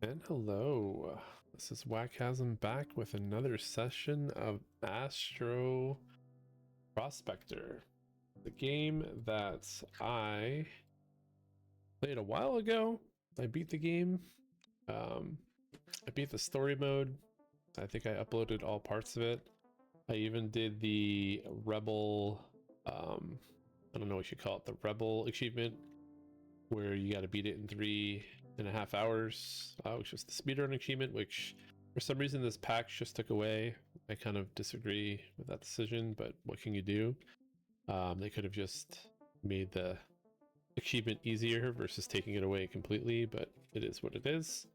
And hello, this is wakasm back with another session of Astro Prospector, the game that I played a while ago. I beat the game. I beat the story mode. I think I uploaded all parts of it. I even did the Rebel, I don't know what you call it, the Rebel achievement, where you got to beat it in 3.5 hours, which was the speedrun achievement, which for some reason this patch just took away. I kind of disagree with that decision, but what can you do? They could have just made the achievement easier versus taking it away completely, but it is what it is.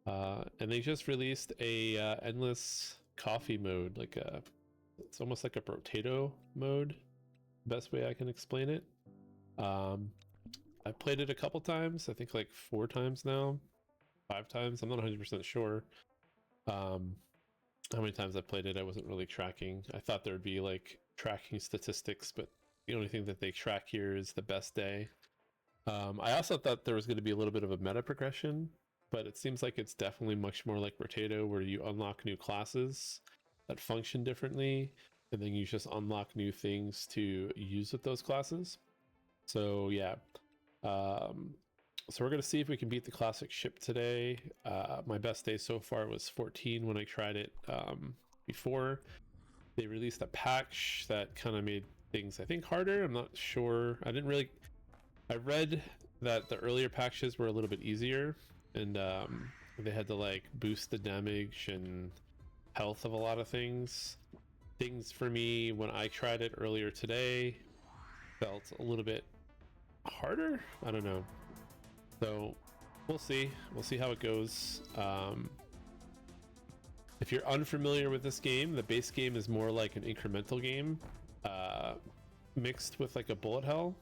And they just released a endless coffee mode, like it's almost like a Brotato mode, best way I can explain it. I played it a couple times, I think like 4 times now, 5 times, I'm not 100% sure. How many times I played it, I wasn't really tracking. I thought there'd be like tracking statistics, but the only thing that they track here is the best day. I also thought there was going to be a little bit of a meta progression, but it seems like it's definitely much more like Brotato, where you unlock new classes that function differently, and then you just unlock new things to use with those classes. So yeah, so we're going to see if we can beat the classic ship today. My best day so far was 14 when I tried it before. They released a patch that kind of made things, I think, harder. I'm not sure. I read that the earlier patches were a little bit easier, and they had to like boost the damage and health of a lot of things. Things for me, when I tried it earlier today, felt a little bit harder. I don't know. So we'll see how it goes. If you're unfamiliar with this game, the base game is more like an incremental game, mixed with like a bullet hell.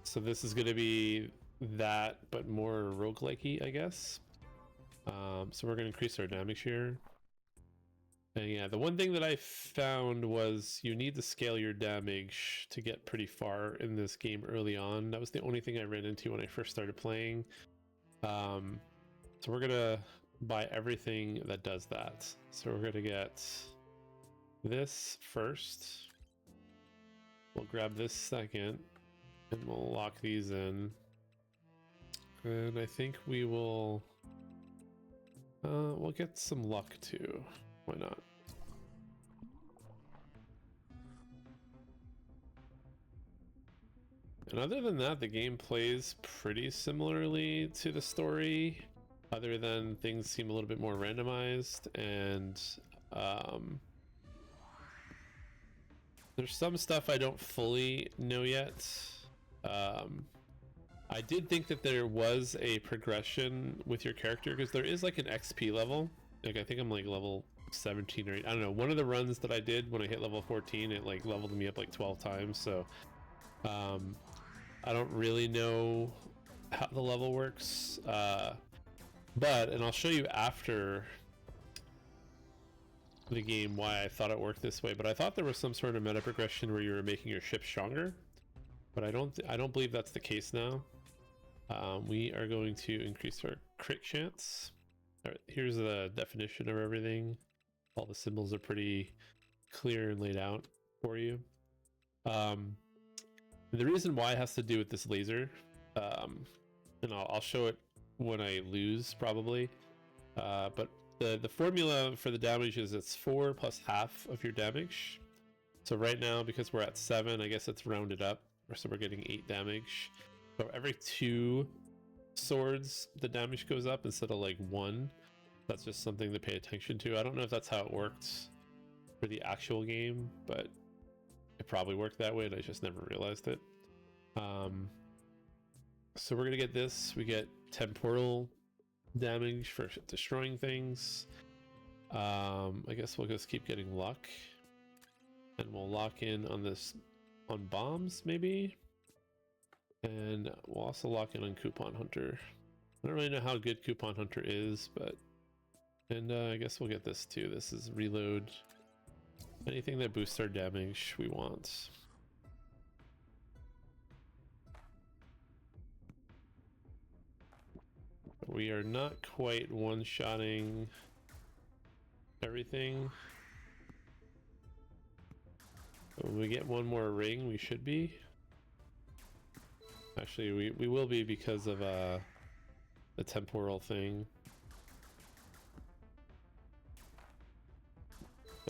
So this is going to be that, but more roguelike-y, I guess. So we're going to increase our damage here. And yeah, the one thing that I found was you need to scale your damage to get pretty far in this game early on. That was the only thing I ran into when I first started playing. So we're gonna buy everything that does that. So we're gonna get this first. We'll grab this second, and we'll lock these in. And I think we will. We'll get some luck too. Why not? And other than that, the game plays pretty similarly to the story, other than things seem a little bit more randomized, and there's some stuff I don't fully know yet. I did think that there was a progression with your character, because there is like an XP level. Like I think I'm like level 17 or 8. I don't know. One of the runs that I did when I hit level 14, it like leveled me up like 12 times. So I don't really know how the level works, and I'll show you after the game why I thought it worked this way. But I thought there was some sort of meta progression where you were making your ship stronger, but I don't believe that's the case now. We are going to increase our crit chance. All right, here's the definition of everything. All the symbols are pretty clear and laid out for you. The reason why has to do with this laser, and I'll show it when I lose probably, but the formula for the damage is it's 4 plus half of your damage. So right now, because we're at 7, I guess it's rounded up, so we're getting 8 damage. So every 2 swords the damage goes up instead of like 1. That's just something to pay attention to. I don't know if that's how it worked for the actual game, but it probably worked that way and I just never realized it. So we're gonna get this. We get temporal damage for destroying things. I guess we'll just keep getting luck, and we'll lock in on this on bombs maybe, and we'll also lock in on Coupon Hunter. I don't really know how good Coupon Hunter is, but I guess we'll get this too. This is reload. Anything that boosts our damage we want. we are not quite one-shotting everything. When we get one more ring, we should be. Actually, we will be because of the temporal thing.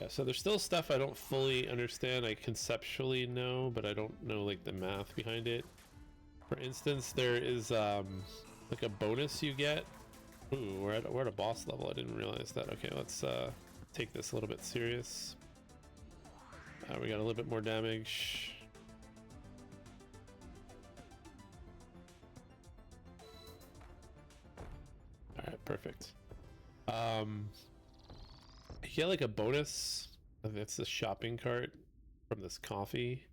Yeah, so there's still stuff I don't fully understand. I conceptually know, but I don't know like the math behind it. For instance, there is like a bonus you get. Ooh, we're at a boss level. I didn't realize that. Okay, let's take this a little bit serious. We got a little bit more damage. All right, perfect. You get like a bonus. It's the shopping cart from this coffee,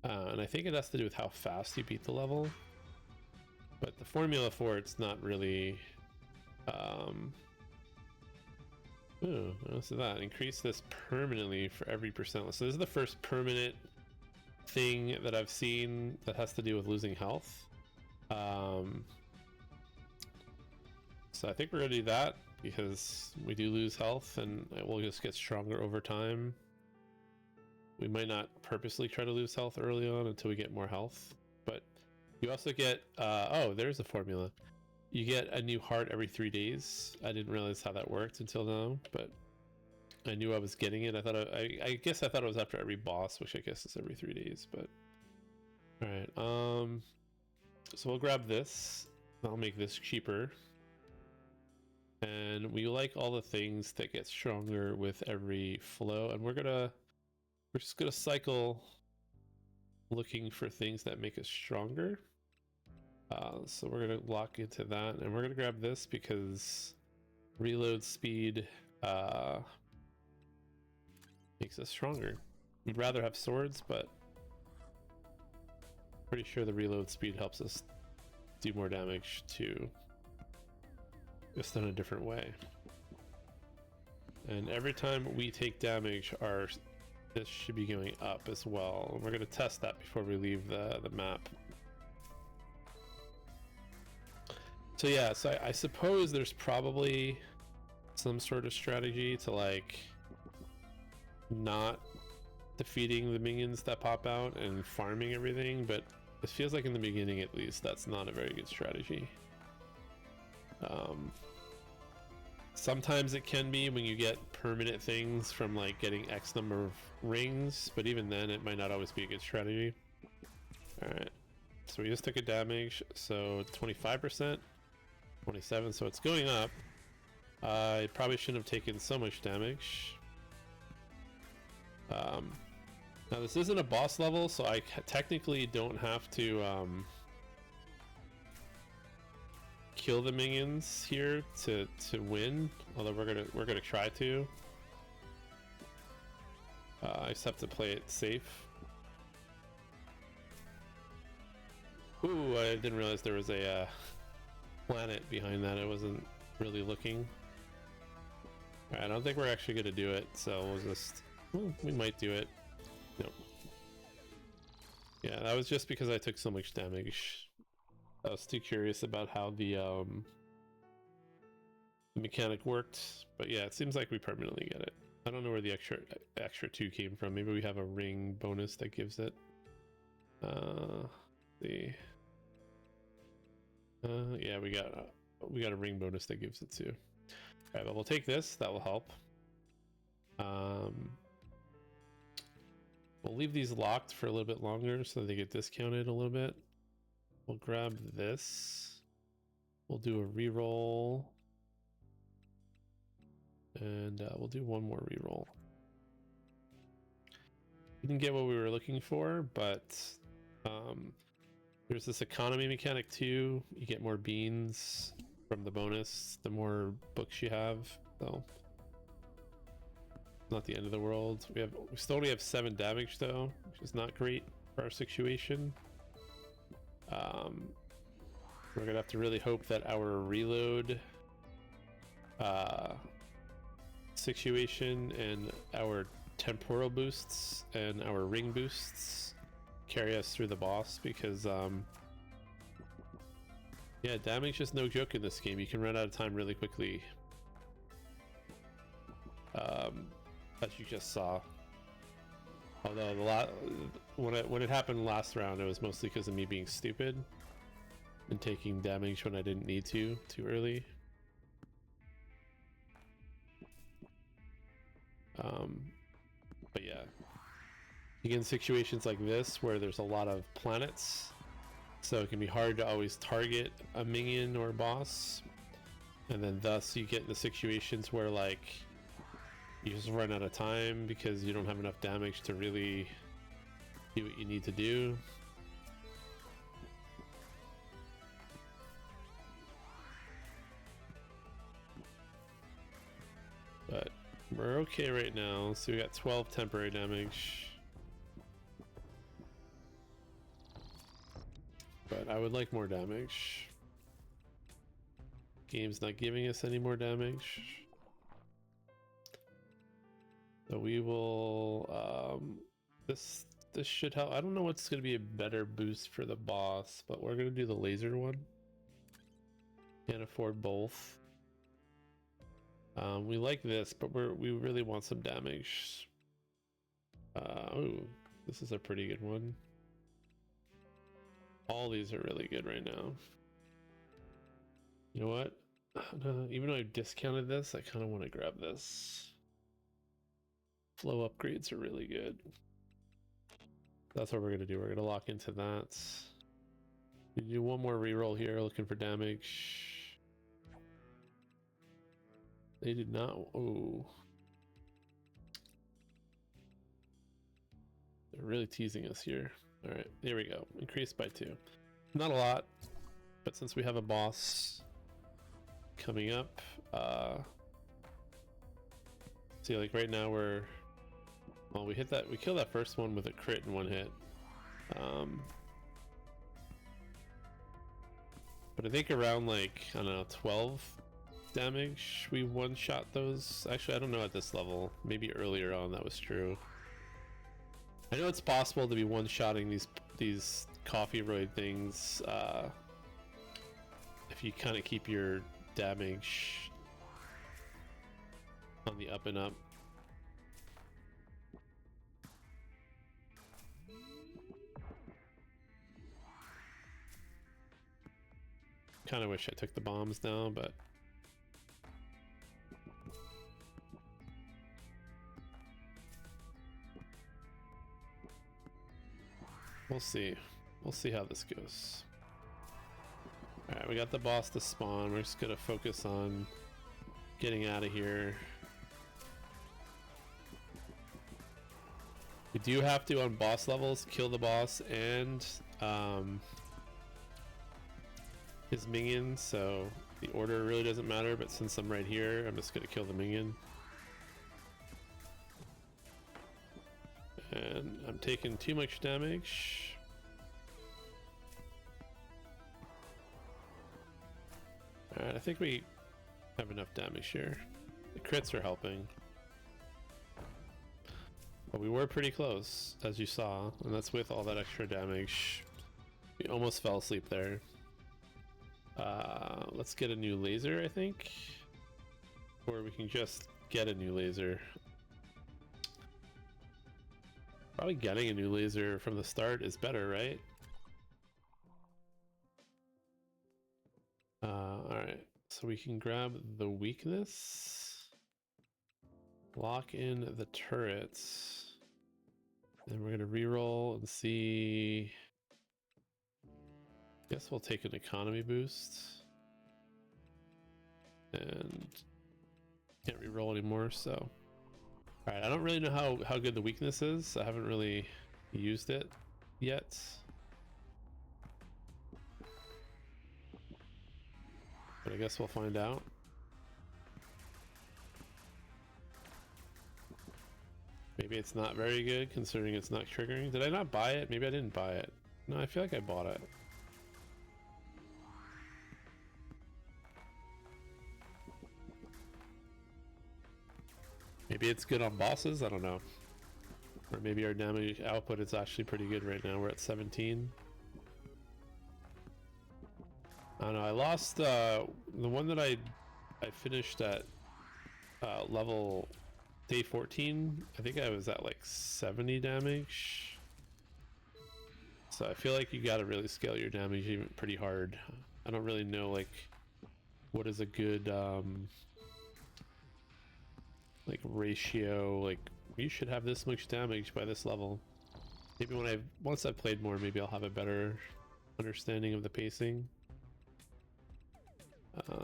and I think it has to do with how fast you beat the level. But the formula for it's not really. Ooh, what's that? Increase this permanently for every percent. So this is the first permanent thing that I've seen that has to do with losing health. So I think we're gonna do that because we do lose health and it will just get stronger over time. We might not purposely try to lose health early on until we get more health, but you also get, oh, there's a formula. You get a new heart every 3 days. I didn't realize how that worked until now, but I knew I was getting it. I thought I guess I thought it was after every boss, which I guess is every 3 days, but all right. So we'll grab this. I'll make this cheaper. And we like all the things that get stronger with every flow, and we're just gonna cycle looking for things that make us stronger. So we're gonna lock into that, and we're gonna grab this because reload speed makes us stronger. We'd rather have swords, but pretty sure the reload speed helps us do more damage too, just in a different way. And every time we take damage, this should be going up as well. And we're gonna test that before we leave the map. So yeah, so I suppose there's probably some sort of strategy to like not defeating the minions that pop out and farming everything, but it feels like in the beginning at least that's not a very good strategy. Sometimes it can be when you get permanent things from like getting X number of rings, but even then it might not always be a good strategy. Alright, so we just took a damage, so 25%, 27, so it's going up. I probably shouldn't have taken so much damage. Now this isn't a boss level, so I technically don't have to kill the minions here to win, although we're gonna try to. I just have to play it safe. Ooh, I didn't realize there was a planet behind that. I wasn't really looking. Alright, I don't think we're actually gonna do it, so we'll just... we might do it. Nope. Yeah, that was just because I took so much damage. I was too curious about how the mechanic worked, but yeah, it seems like we permanently get it. I don't know where the extra 2 came from. Maybe we have a ring bonus that gives it. Yeah, we got a ring bonus that gives it too. Alright, but we'll take this. That will help. We'll leave these locked for a little bit longer so they get discounted a little bit. We'll grab this. We'll do a reroll. And we'll do one more reroll. We didn't get what we were looking for, but there's this economy mechanic too. You get more beans from the bonus, the more books you have. So not the end of the world. We still only have 7 damage though, which is not great for our situation. We're gonna have to really hope that our reload situation and our temporal boosts and our ring boosts carry us through the boss, because Yeah, damage is no joke in this game. You can run out of time really quickly. As you just saw. Although when it happened last round, it was mostly because of me being stupid and taking damage when I didn't need to too early. But yeah, you get in situations like this where there's a lot of planets, so it can be hard to always target a minion or a boss, and then thus you get in the situations where like you just run out of time because you don't have enough damage to really do what you need to do. But we're okay right now. So we got 12 temporary damage. But I would like more damage. Game's not giving us any more damage. So we will, this should help. I don't know what's going to be a better boost for the boss, but we're going to do the laser one. Can't afford both. We like this, but we really want some damage. Ooh, this is a pretty good one. All these are really good right now. You know what? Even though I discounted this, I kind of want to grab this. Flow upgrades are really good. That's what we're going to do. We're going to lock into that. We do one more reroll here, looking for damage. They did not. Oh. They're really teasing us here. All right, there we go. Increased by 2. Not a lot, but since we have a boss coming up, see, like right now we're, well, we killed that first one with a crit in 1 hit. But I think around like, I don't know, 12 damage, we one-shot those. Actually, I don't know at this level. Maybe earlier on that was true. I know it's possible to be one-shotting these coffee roid things if you kind of keep your damage on the up and up. Kind of wish I took the bombs now, but we'll see. We'll see how this goes. Alright, we got the boss to spawn. We're just gonna focus on getting out of here. We do have to, on boss levels, kill the boss and his minion, so the order really doesn't matter, but since I'm right here, I'm just gonna kill the minion. And I'm taking too much damage. Alright, I think we have enough damage here. The crits are helping. But we were pretty close, as you saw, and that's with all that extra damage. We almost fell asleep there. Let's get a new laser, I think. Or we can just get a new laser. Probably getting a new laser from the start is better, right? Alright, so we can grab the weakness. Lock in the turrets. And we're gonna reroll and see. Guess we'll take an economy boost. And can't reroll anymore, so. Alright, I don't really know how good the weakness is. I haven't really used it yet. But I guess we'll find out. Maybe it's not very good considering it's not triggering. Did I not buy it? Maybe I didn't buy it. No, I feel like I bought it. Maybe it's good on bosses, I don't know. Or maybe our damage output is actually pretty good right now. We're at 17. I don't know. I lost the one that I finished at level day 14. I think I was at like 70 damage. So I feel like you gotta really scale your damage even pretty hard. I don't really know like what is a good like ratio. Like you should have this much damage by this level. Maybe when once I've played more, maybe I'll have a better understanding of the pacing.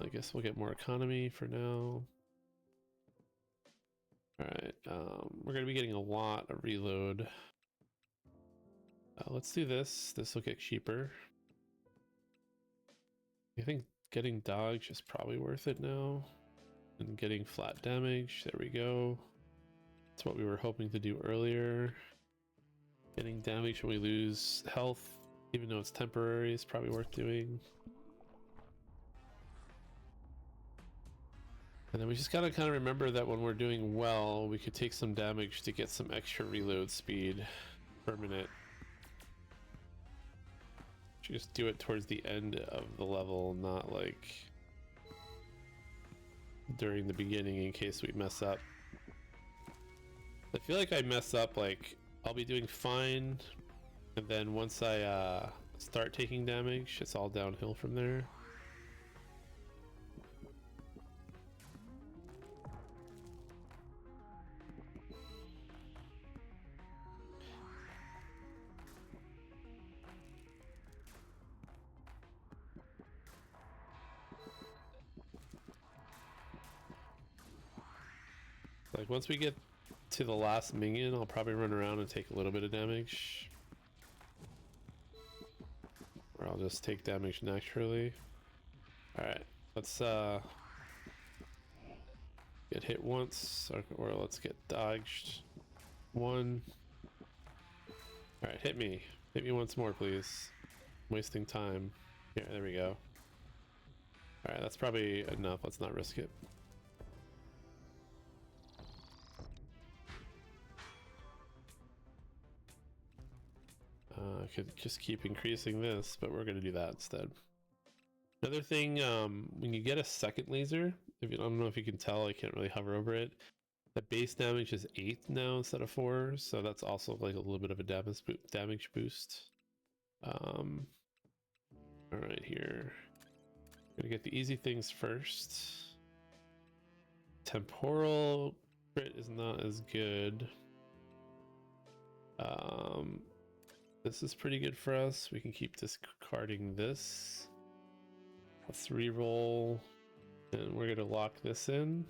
I guess we'll get more economy for now. Alright, we're gonna be getting a lot of reload. Let's do this. This will get cheaper. I think getting dodge is probably worth it now. And getting flat damage, there we go. That's what we were hoping to do earlier. Getting damage when we lose health, even though it's temporary, is probably worth doing. And then we just gotta kind of remember that when we're doing well, we could take some damage to get some extra reload speed per minute. Just do it towards the end of the level, not like during the beginning in case we mess up. I feel like I mess up, like I'll be doing fine, and then once I start taking damage, it's all downhill from there. Like once we get to the last minion, I'll probably run around and take a little bit of damage. Or I'll just take damage naturally. Alright, let's get hit once, or let's get dodged. One. Alright, hit me. Hit me once more, please. I'm wasting time. Yeah, there we go. Alright, that's probably enough. Let's not risk it. I could just keep increasing this, but we're going to do that instead. Another thing, when you get a second laser, I don't know if you can tell, I can't really hover over it. The base damage is 8 now instead of 4, so that's also like a little bit of a damage boost. Alright, here. Gonna get the easy things first. Temporal crit is not as good. This is pretty good for us. We can keep discarding this. Let's re-roll, and we're gonna lock this in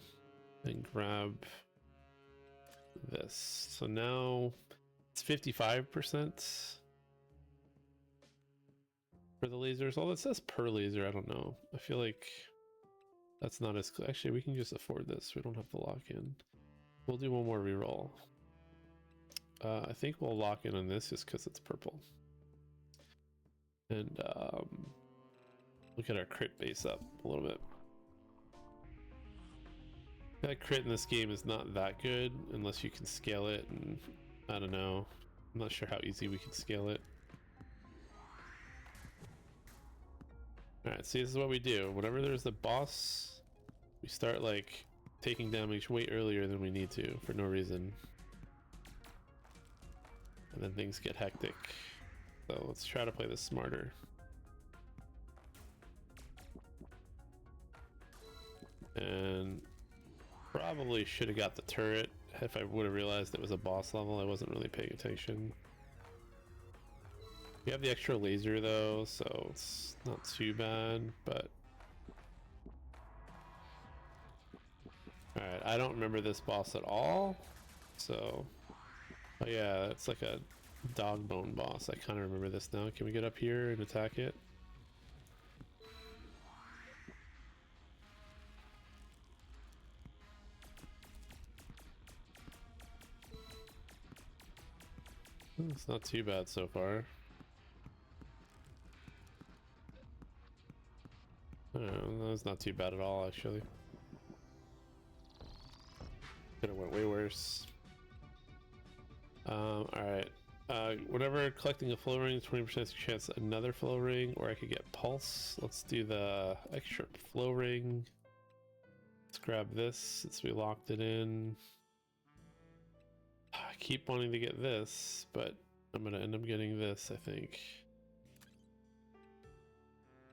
and grab this. So now it's 55% for the lasers. All it says per laser, I don't know. I feel like that's not as actually we can just afford this. We don't have to lock in. We'll do one more re-roll. I think we'll lock in on this just because it's purple. And look at our crit base up a little bit. That crit in this game is not that good unless you can scale it, and I don't know. I'm not sure how easy we can scale it. Alright, see, this is what we do. Whenever there's the boss, we start like taking damage way earlier than we need to for no reason. And then things get hectic. So let's try to play this smarter. And probably should have got the turret if I would have realized it was a boss level. I wasn't really paying attention. We have the extra laser though, so it's not too bad, but... Alright, I don't remember this boss at all, so... Oh yeah, it's like a dog bone boss. I kind of remember this now. Can we get up here and attack it? It's not too bad so far. No, it's not too bad at all, actually. Could have went way worse. Alright. Whenever collecting a flow ring, 20% chance another flow ring, or I could get pulse. Let's do the extra flow ring. Let's grab this since we locked it in. I keep wanting to get this, but I'm gonna end up getting this, I think.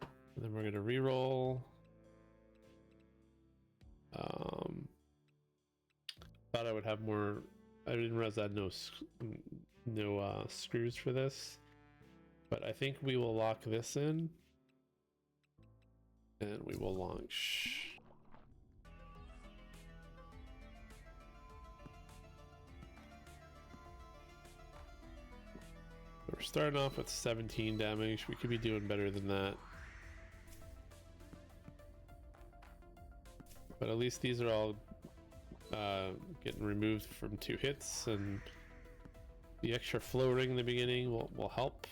And then we're gonna re-roll. Thought I would have more. I didn't realize I had no screws for this, but I think we will lock this in, and we will launch. We're starting off with 17 damage. We could be doing better than that. But at least these are all getting removed from 2 hits, and the extra flow ring in the beginning will help.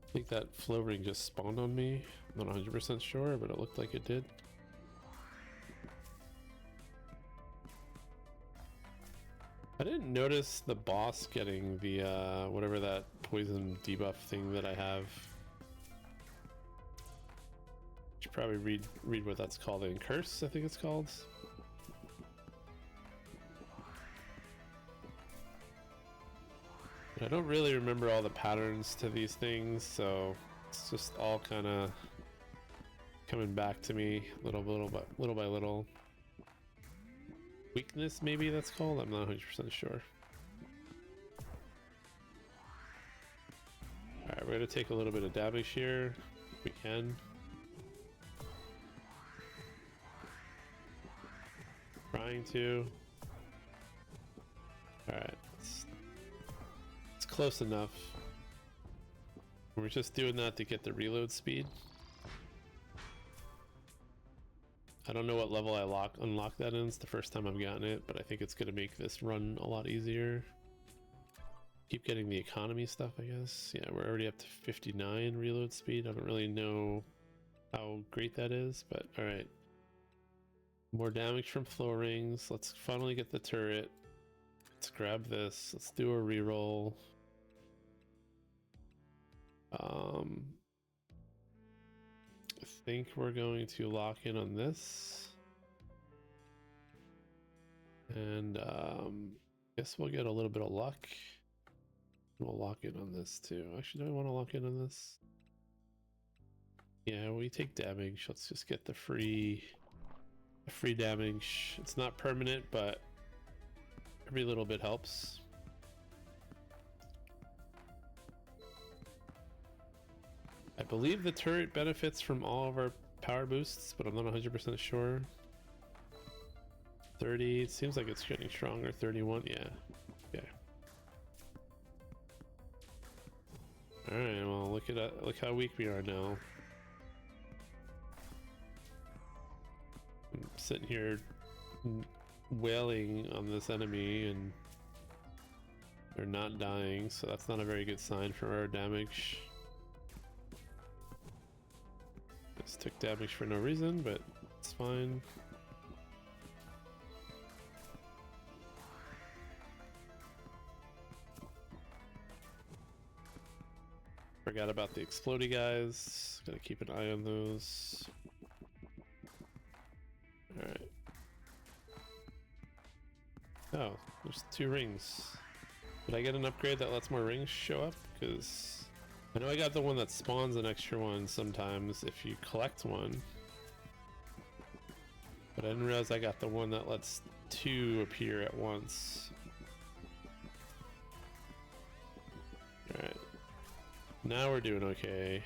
I think that flow ring just spawned on me. I'm not 100% sure, but it looked like it did. I didn't notice the boss getting the whatever that poison debuff thing that I have. Should probably read what that's called. In Curse, I think it's called. I don't really remember all the patterns to these things, so it's just all kind of coming back to me little by little. Weakness, maybe that's called? I'm not 100% sure. Alright, we're gonna take a little bit of damage here, if we can. Trying to. Alright, it's close enough. We're just doing that to get the reload speed. I don't know what level I unlock that in. It's the first time I've gotten it, but I think it's going to make this run a lot easier. Keep getting the economy stuff, I guess. Yeah, we're already up to 59 reload speed. I don't really know how great that is, but alright. More damage from flow rings. Let's finally get the turret. Let's grab this. Let's do a reroll. I think we're going to lock in on this, and guess we'll get a little bit of luck. We'll lock in on this too. Actually, do I want to lock in on this? Yeah, we take damage. Let's just get the free damage. It's not permanent, but every little bit helps. I believe the turret benefits from all of our power boosts, but I'm not 100% sure. 30, it seems like it's getting stronger. 31, yeah. Okay. Alright, well look how weak we are now. I'm sitting here wailing on this enemy and they're not dying, so that's not a very good sign for our damage. Just took damage for no reason, but it's fine. Forgot about the explodey guys. Gotta keep an eye on those. Alright. Oh, there's 2 rings. Did I get an upgrade that lets more rings show up? Because I know I got the one that spawns an extra one sometimes if you collect one. But I didn't realize I got the one that lets 2 appear at once. Alright. Now we're doing okay.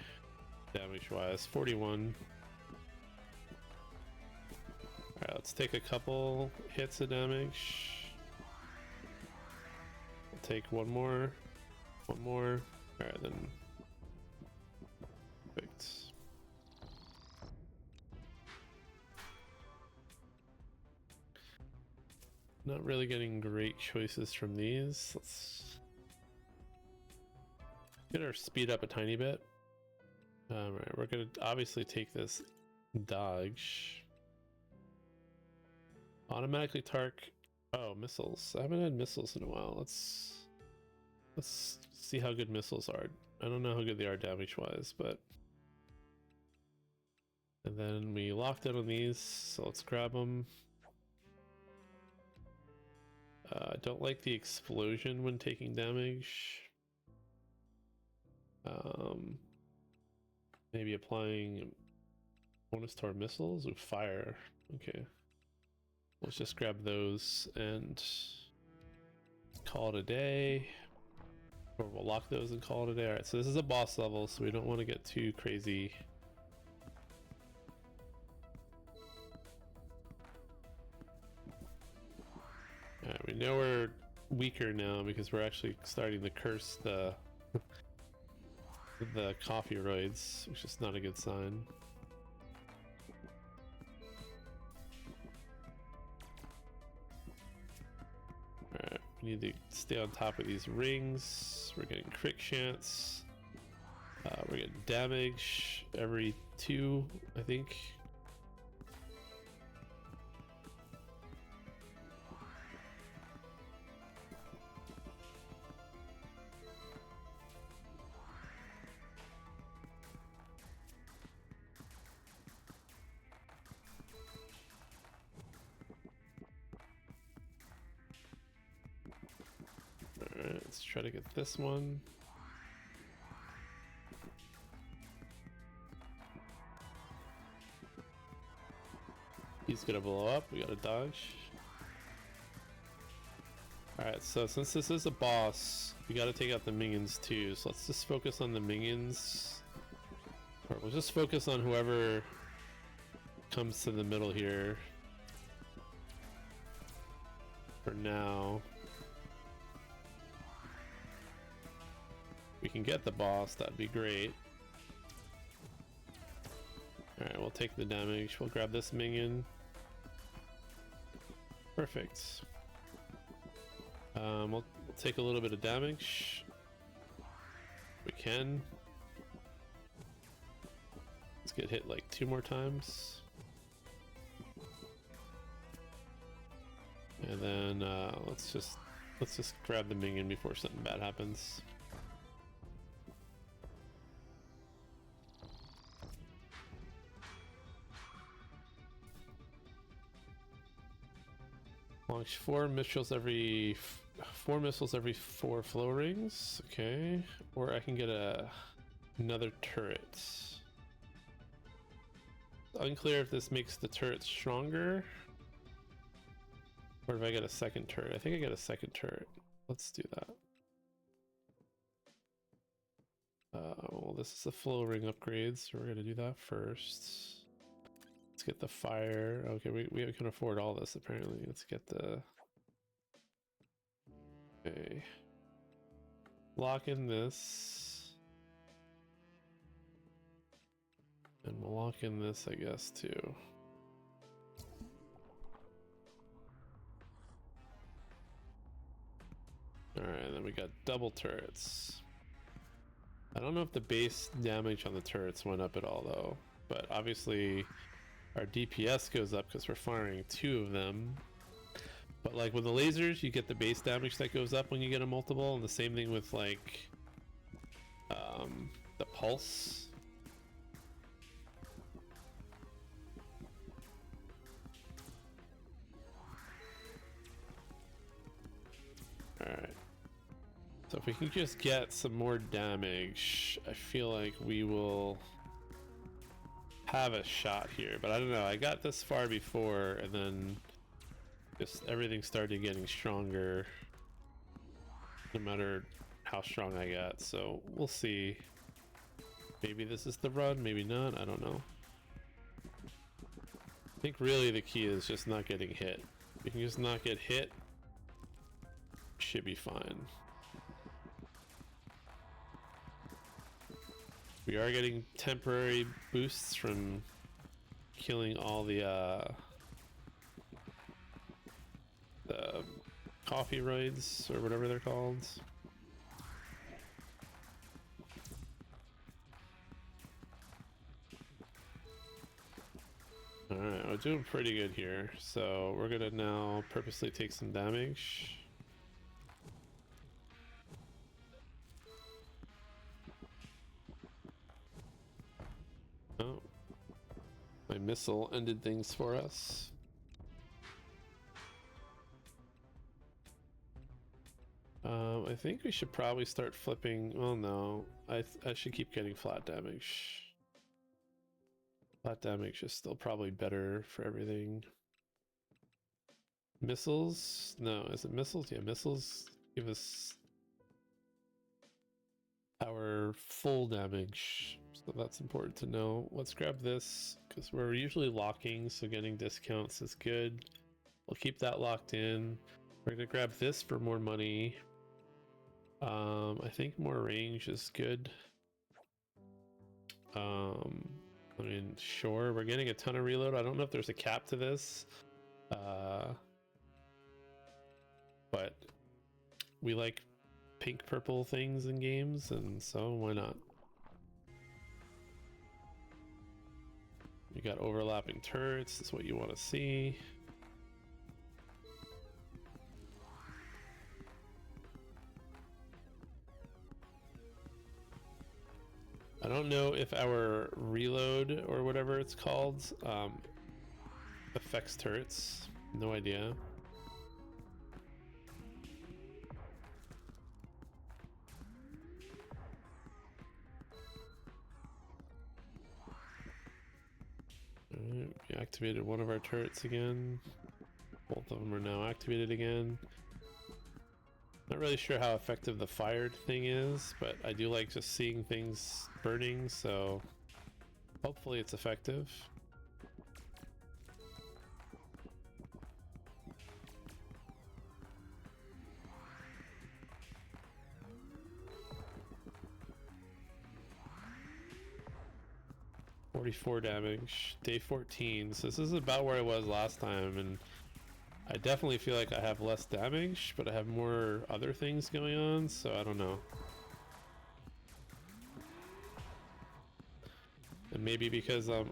Damage wise. 41. Alright, let's take a couple hits of damage. We'll take one more. One more. Alright, then. Perfect. Not really getting great choices from these. Let's get our speed up a tiny bit. Alright, we're gonna obviously take this dodge. Automatically Oh, missiles. I haven't had missiles in a while. Let's see how good missiles are. I don't know how good they are damage-wise, but... And then we locked in on these, so let's grab them. I don't like the explosion when taking damage. Maybe applying bonus to our missiles with fire. Okay. Let's just grab those and call it a day. Or we'll lock those and call it a day. Alright, so this is a boss level, so we don't want to get too crazy. Alright, we know we're weaker now because we're actually starting to curse the coffee-roids, which is not a good sign. Alright, we need to stay on top of these rings. We're getting crit chance. We're getting damage every 2, I think. Alright, let's try to get this one. He's gonna blow up, we gotta dodge. Alright, so since this is a boss, we gotta take out the minions too, so let's just focus on the minions. Or we'll just focus on whoever comes to the middle here. For now. We can get the boss, that'd be great. Alright, we'll take the damage, we'll grab this minion. Perfect. We'll take a little bit of damage. We can. Let's get hit like 2 more times. And then let's just grab the minion before something bad happens. Launch 4 missiles every 4 flow rings. Okay, or I can get another turret. Unclear if this makes the turret stronger, or if I get a second turret. I think I get a second turret. Let's do that. Well, this is a flow ring upgrade, so we're gonna do that first. Let's get the fire. Okay, we can afford all this apparently. Let's get the... Okay. Lock in this. And we'll lock in this, I guess, too. Alright, then we got double turrets. I don't know if the base damage on the turrets went up at all, though. But obviously... our DPS goes up because we're firing 2 of them. But like with the lasers, you get the base damage that goes up when you get a multiple, and the same thing with like the pulse. Alright. So if we can just get some more damage, I feel like we will have a shot here, but I don't know. I got this far before, and then just everything started getting stronger no matter how strong I got, so we'll see. Maybe this is the run, maybe not, I don't know. I think really the key is just not getting hit. If we can just not get hit, should be fine. We are getting temporary boosts from killing all the coffee-roids, or whatever they're called. Alright, we're doing pretty good here. So we're gonna now purposely take some damage. Oh, my missile ended things for us. I think we should probably start flipping. Well, no, I should keep getting flat damage. Flat damage is still probably better for everything. Missiles? No, is it missiles? Yeah, missiles give us our full damage, so that's important to know. Let's grab this because we're usually locking, so getting discounts is good. We'll keep that locked in. We're gonna grab this for more money. I think more range is good. I mean, sure, we're getting a ton of reload. I don't know if there's a cap to this, but we like pink purple things in games, and so why not? You got overlapping turrets, that's what you want to see. I don't know if our reload or whatever it's called affects turrets. No idea. Alright, we activated one of our turrets again. Both of them are now activated again. Not really sure how effective the fired thing is, but I do like just seeing things burning, so hopefully it's effective. $44 damage, day 14, so this is about where I was last time, and I definitely feel like I have less damage, but I have more other things going on, so I don't know. And maybe because I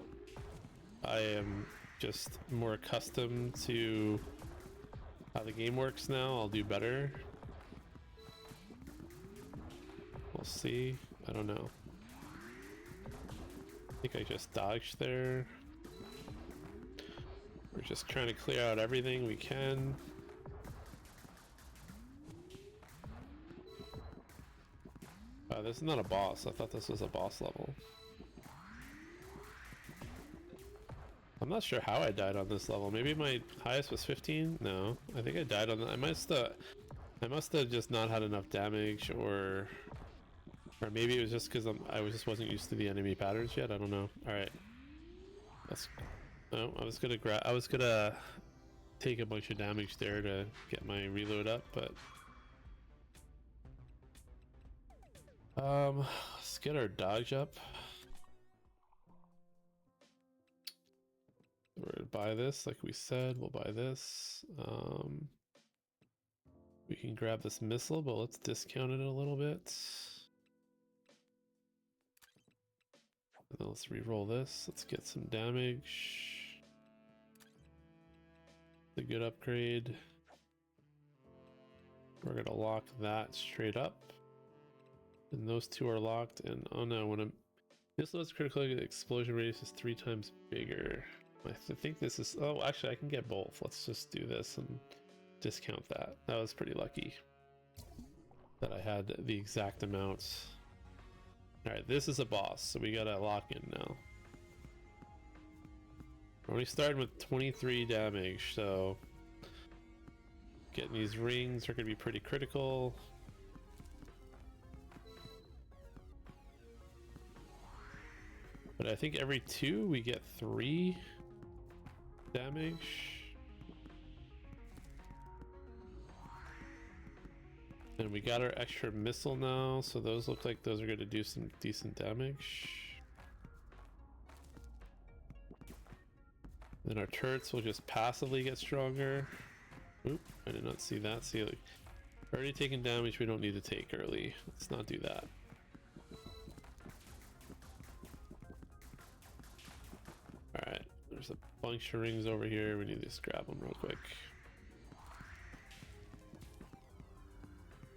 am just more accustomed to how the game works now, I'll do better. We'll see. I don't know. I think I just dodged there. We're just trying to clear out everything we can. This is not a boss. I thought this was a boss level. I'm not sure how I died on this level. Maybe my highest was 15? No, I think I died on that. I must have just not had enough damage, or maybe it was just because I wasn't used to the enemy patterns yet. I don't know. All right, oh, I was gonna take a bunch of damage there to get my reload up, but let's get our dodge up. We're gonna buy this, like we said. We'll buy this. We can grab this missile, but let's discount it a little bit. And then let's re-roll this. Let's get some damage. A good upgrade. We're gonna lock that straight up, and those two are locked. And oh no, when this was critical, the explosion radius is 3 times bigger. I think this is, oh, actually I can get both. Let's just do this and discount that. That was pretty lucky that I had the exact amount. All right, this is a boss, so we gotta lock in now. We're only starting with 23 damage, so getting these rings are gonna be pretty critical. But I think every 2 we get 3 damage. And we got our extra missile now, so those look like those are going to do some decent damage. Then our turrets will just passively get stronger. Oop, I did not see that. See, like, already taking damage we don't need to take early. Let's not do that. Alright, There's a bunch of rings over here. We need to just grab them real quick.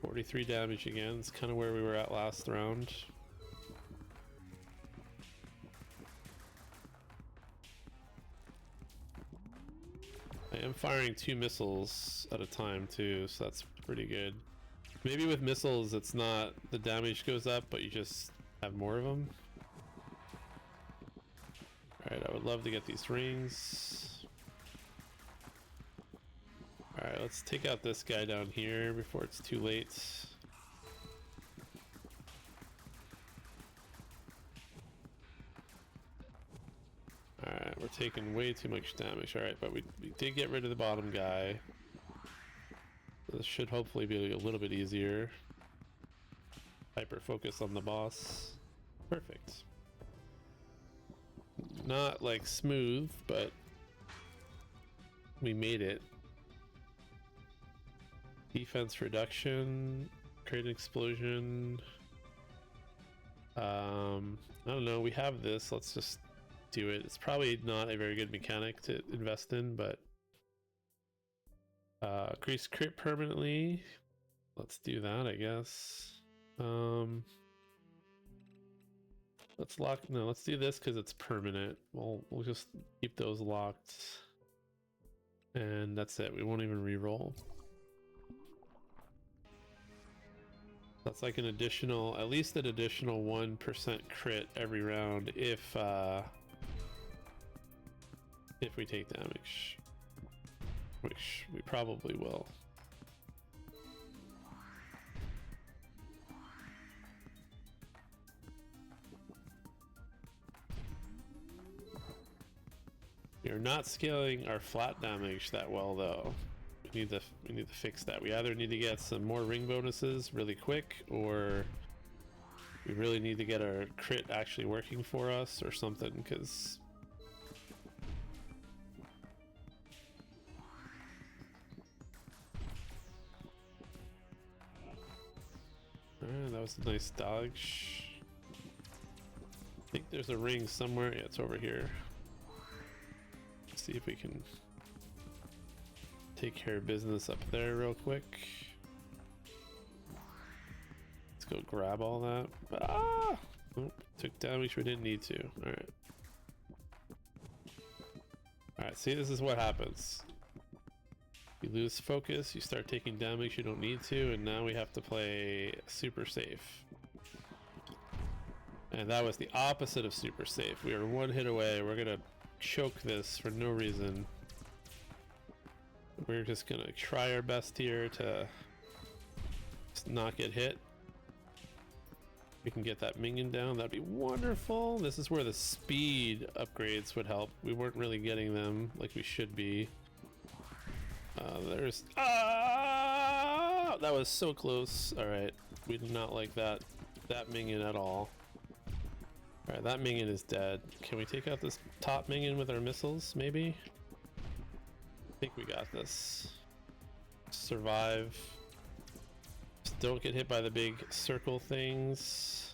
43 damage again. It's kind of where we were at last round. I am firing 2 missiles at a time too, so that's pretty good. Maybe with missiles it's not the damage goes up, but you just have more of them. Alright, I would love to get these rings. Alright, let's take out this guy down here before it's too late. Alright, we're taking way too much damage. Alright, but we did get rid of the bottom guy. This should hopefully be a little bit easier. Hyper focus on the boss. Perfect. Not like smooth, but we made it. Defense reduction, create an explosion. I don't know, we have this, let's just do it. It's probably not a very good mechanic to invest in, but increase crit permanently. Let's do that, I guess. Let's do this because it's permanent. We'll just keep those locked. And that's it. We won't even re-roll. That's like an additional, at least an additional 1% crit every round if we take damage, which we probably will. We are not scaling our flat damage that well though. We need to fix that. We either need to get some more ring bonuses really quick, or we really need to get our crit actually working for us or something, because that was a nice dodge. I think there's a ring somewhere. Yeah, it's over here. Let's see if we can take care of business up there real quick. Let's go grab all that. Ah! Oh, took damage we didn't need to. Alright. Alright, see, this is what happens. You lose focus, you start taking damage you don't need to, and now we have to play super safe. And that was the opposite of super safe. We are one hit away. We're gonna choke this for no reason. We're just gonna try our best here to just not get hit. We can get that minion down, that'd be wonderful. This is where the speed upgrades would help. We weren't really getting them like we should be. That was so close. Alright, we did not like that minion at all. Alright, that minion is dead. Can we take out this top minion with our missiles, maybe? I think we got this. Survive. Just don't get hit by the big circle things.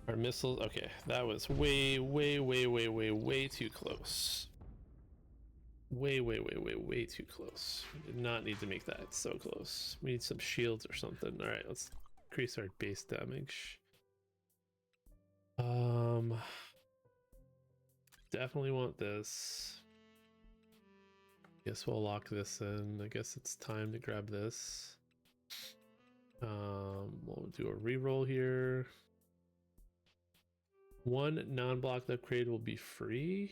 Our missiles, okay, that was way too close. Way too close. We did not need to make that so close. We need some shields or something. Alright, let's increase our base damage. Definitely want this. Guess we'll lock this in. I guess it's time to grab this. We'll do a reroll here. One non-blocked upgrade will be free.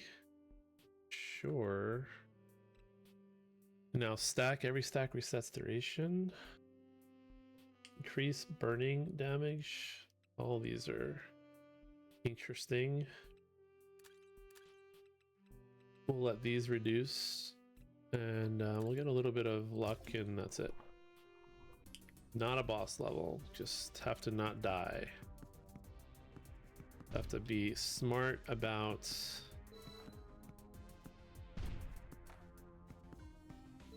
Sure. Now every stack resets duration. Increase burning damage. All these are interesting. We'll let these reduce, and we'll get a little bit of luck, and that's it. Not a boss level, just have to not die. Have to be smart about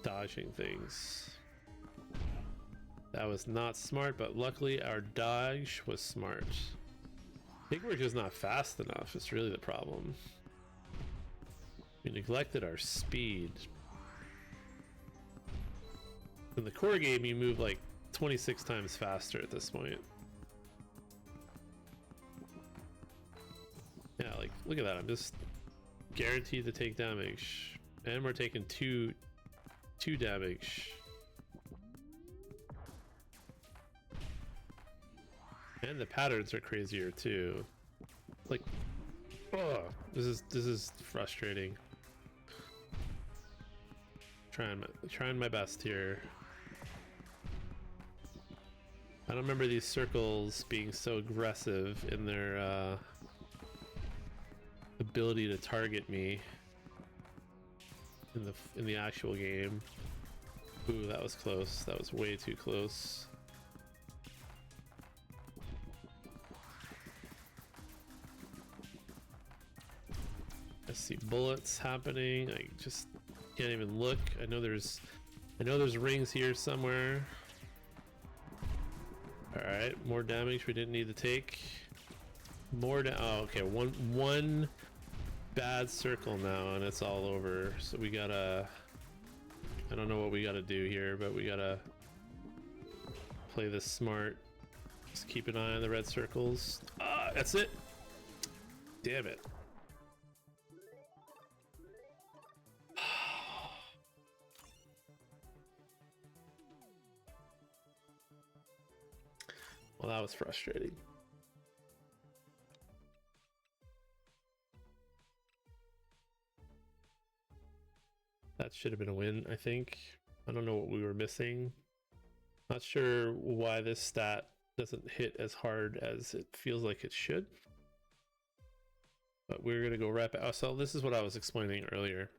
dodging things. That was not smart, but luckily our dodge was smart. I think we're just not fast enough, it's really the problem. We neglected our speed. In the core game, you move like 26 times faster at this point. Yeah, like, look at that. I'm just guaranteed to take damage. And we're taking two damage. And the patterns are crazier too. Like, oh, this is frustrating. Trying my best here. I don't remember these circles being so aggressive in their ability to target me in the actual game. Ooh, that was close. That was way too close. I see bullets happening. I just can't even look. I know there's rings here somewhere. All right, more damage we didn't need to take. More oh, okay, one bad circle now and it's all over. So we gotta, I don't know what we gotta do here, but we gotta play this smart. Just keep an eye on the red circles. Ah, that's it. Damn it. Well, that was frustrating. That should have been a win, I think. I don't know what we were missing. Not sure why this stat doesn't hit as hard as it feels like it should. But we're gonna go right back. Oh, so this is what I was explaining earlier.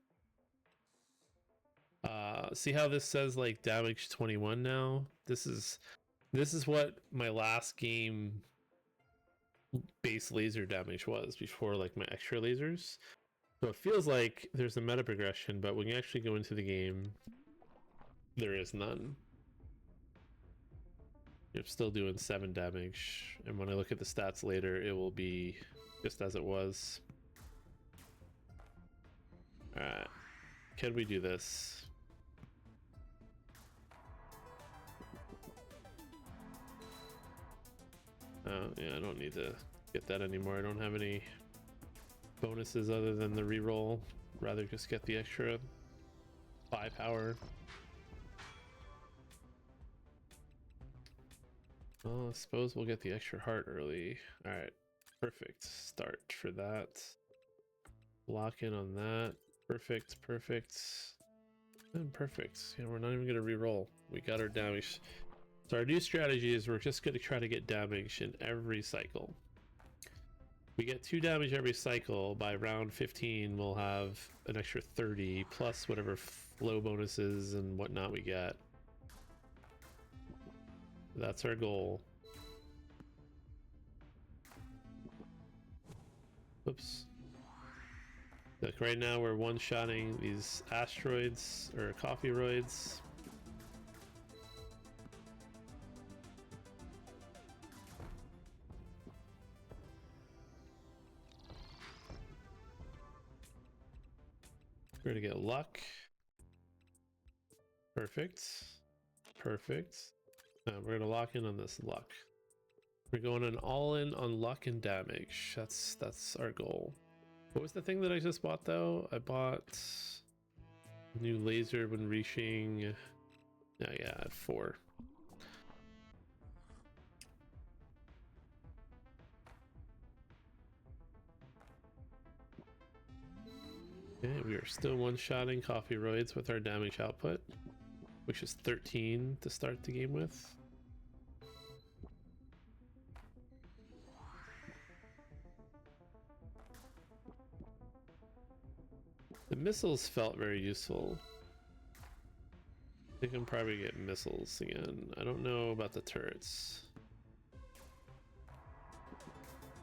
See how this says like damage 21 now? This is what my last game base laser damage was before like my extra lasers. So it feels like there's a meta progression, but when you actually go into the game, there is none. You're still doing 7 damage, and when I look at the stats later, it will be just as it was. Alright, can we do this? Oh, yeah, I don't need to get that anymore. I don't have any bonuses other than the reroll. Rather just get the extra 5 power. Well, I suppose we'll get the extra heart early. Alright, perfect start for that. Lock in on that. Perfect, and perfect. Yeah, we're not even gonna reroll. We got our damage. So our new strategy is we're just gonna try to get damage in every cycle. We get 2 damage every cycle. By round 15 we'll have an extra 30 plus whatever flow bonuses and whatnot we get. That's our goal. Oops. Look, right now we're one-shotting these asteroids or coffee-roids. We're gonna get luck. Perfect. We're gonna lock in on this luck. We're going an all-in on luck and damage. That's our goal. What was the thing that I just bought though? I bought a new laser when reaching. Oh, yeah, at 4. Okay, we are still one-shotting coffee roids with our damage output, which is 13 to start the game with. The missiles felt very useful. I think I'm probably get missiles again. I don't know about the turrets.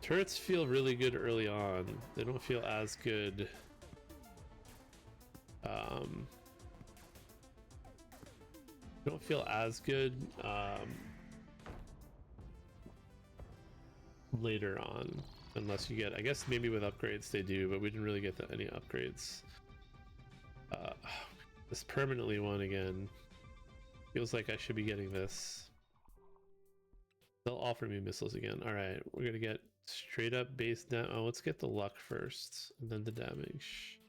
Turrets feel really good early on. They don't feel as good don't feel as good later on, unless you get, I guess maybe with upgrades they do, but we didn't really get any upgrades. this permanently one again. Feels like I should be getting this. They'll offer me missiles again. Alright, we're gonna get straight up base down. Oh, let's get the luck first, and then the damage.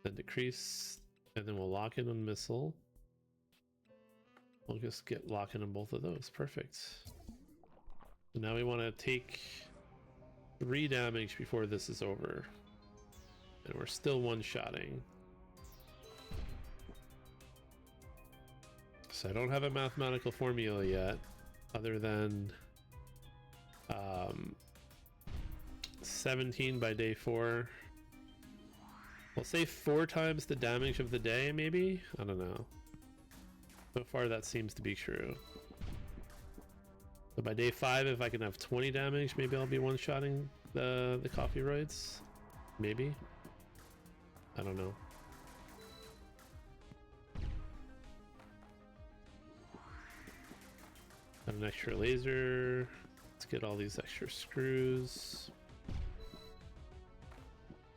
Then decrease, and then we'll lock in on missile. We'll just get lock in on both of those. Perfect. So now we want to take 3 damage before this is over. And we're still one-shotting. So I don't have a mathematical formula yet, other than 17 by day 4. We'll say 4 times the damage of the day, maybe? I don't know. So far that seems to be true. So by day 5, if I can have 20 damage, maybe I'll be one-shotting the coffee-roids? Maybe? I don't know. Got an extra laser. Let's get all these extra screws.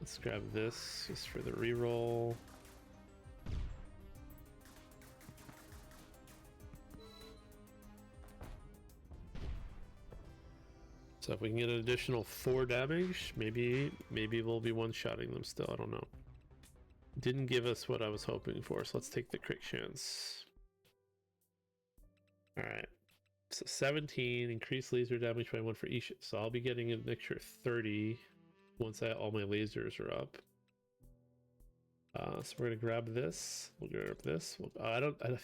Let's grab this just for the reroll. So if we can get an additional 4 damage, maybe we'll be one-shotting them still. I don't know. Didn't give us what I was hoping for, so let's take the crit chance. Alright. So 17, increased laser damage by 1 for each. So I'll be getting an extra 30 once all my lasers are up. So we're gonna grab this. We'll grab this. I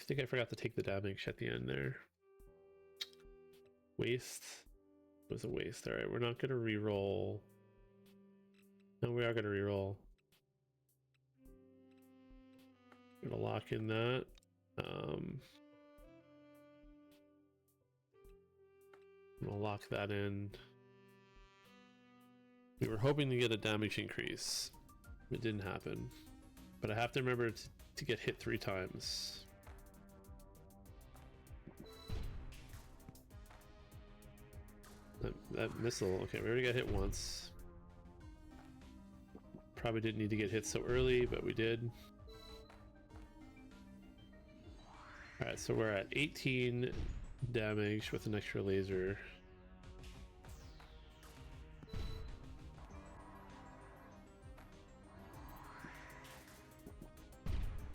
think I forgot to take the damage at the end there. Waste. It was a waste. Alright, we're not gonna reroll. No, we are gonna reroll. We're gonna lock in that. I'm gonna lock that in. We were hoping to get a damage increase. It didn't happen. But I have to remember to get hit 3 times. That missile, okay, we already got hit once. Probably didn't need to get hit so early, but we did. Alright, so we're at 18 damage with an extra laser.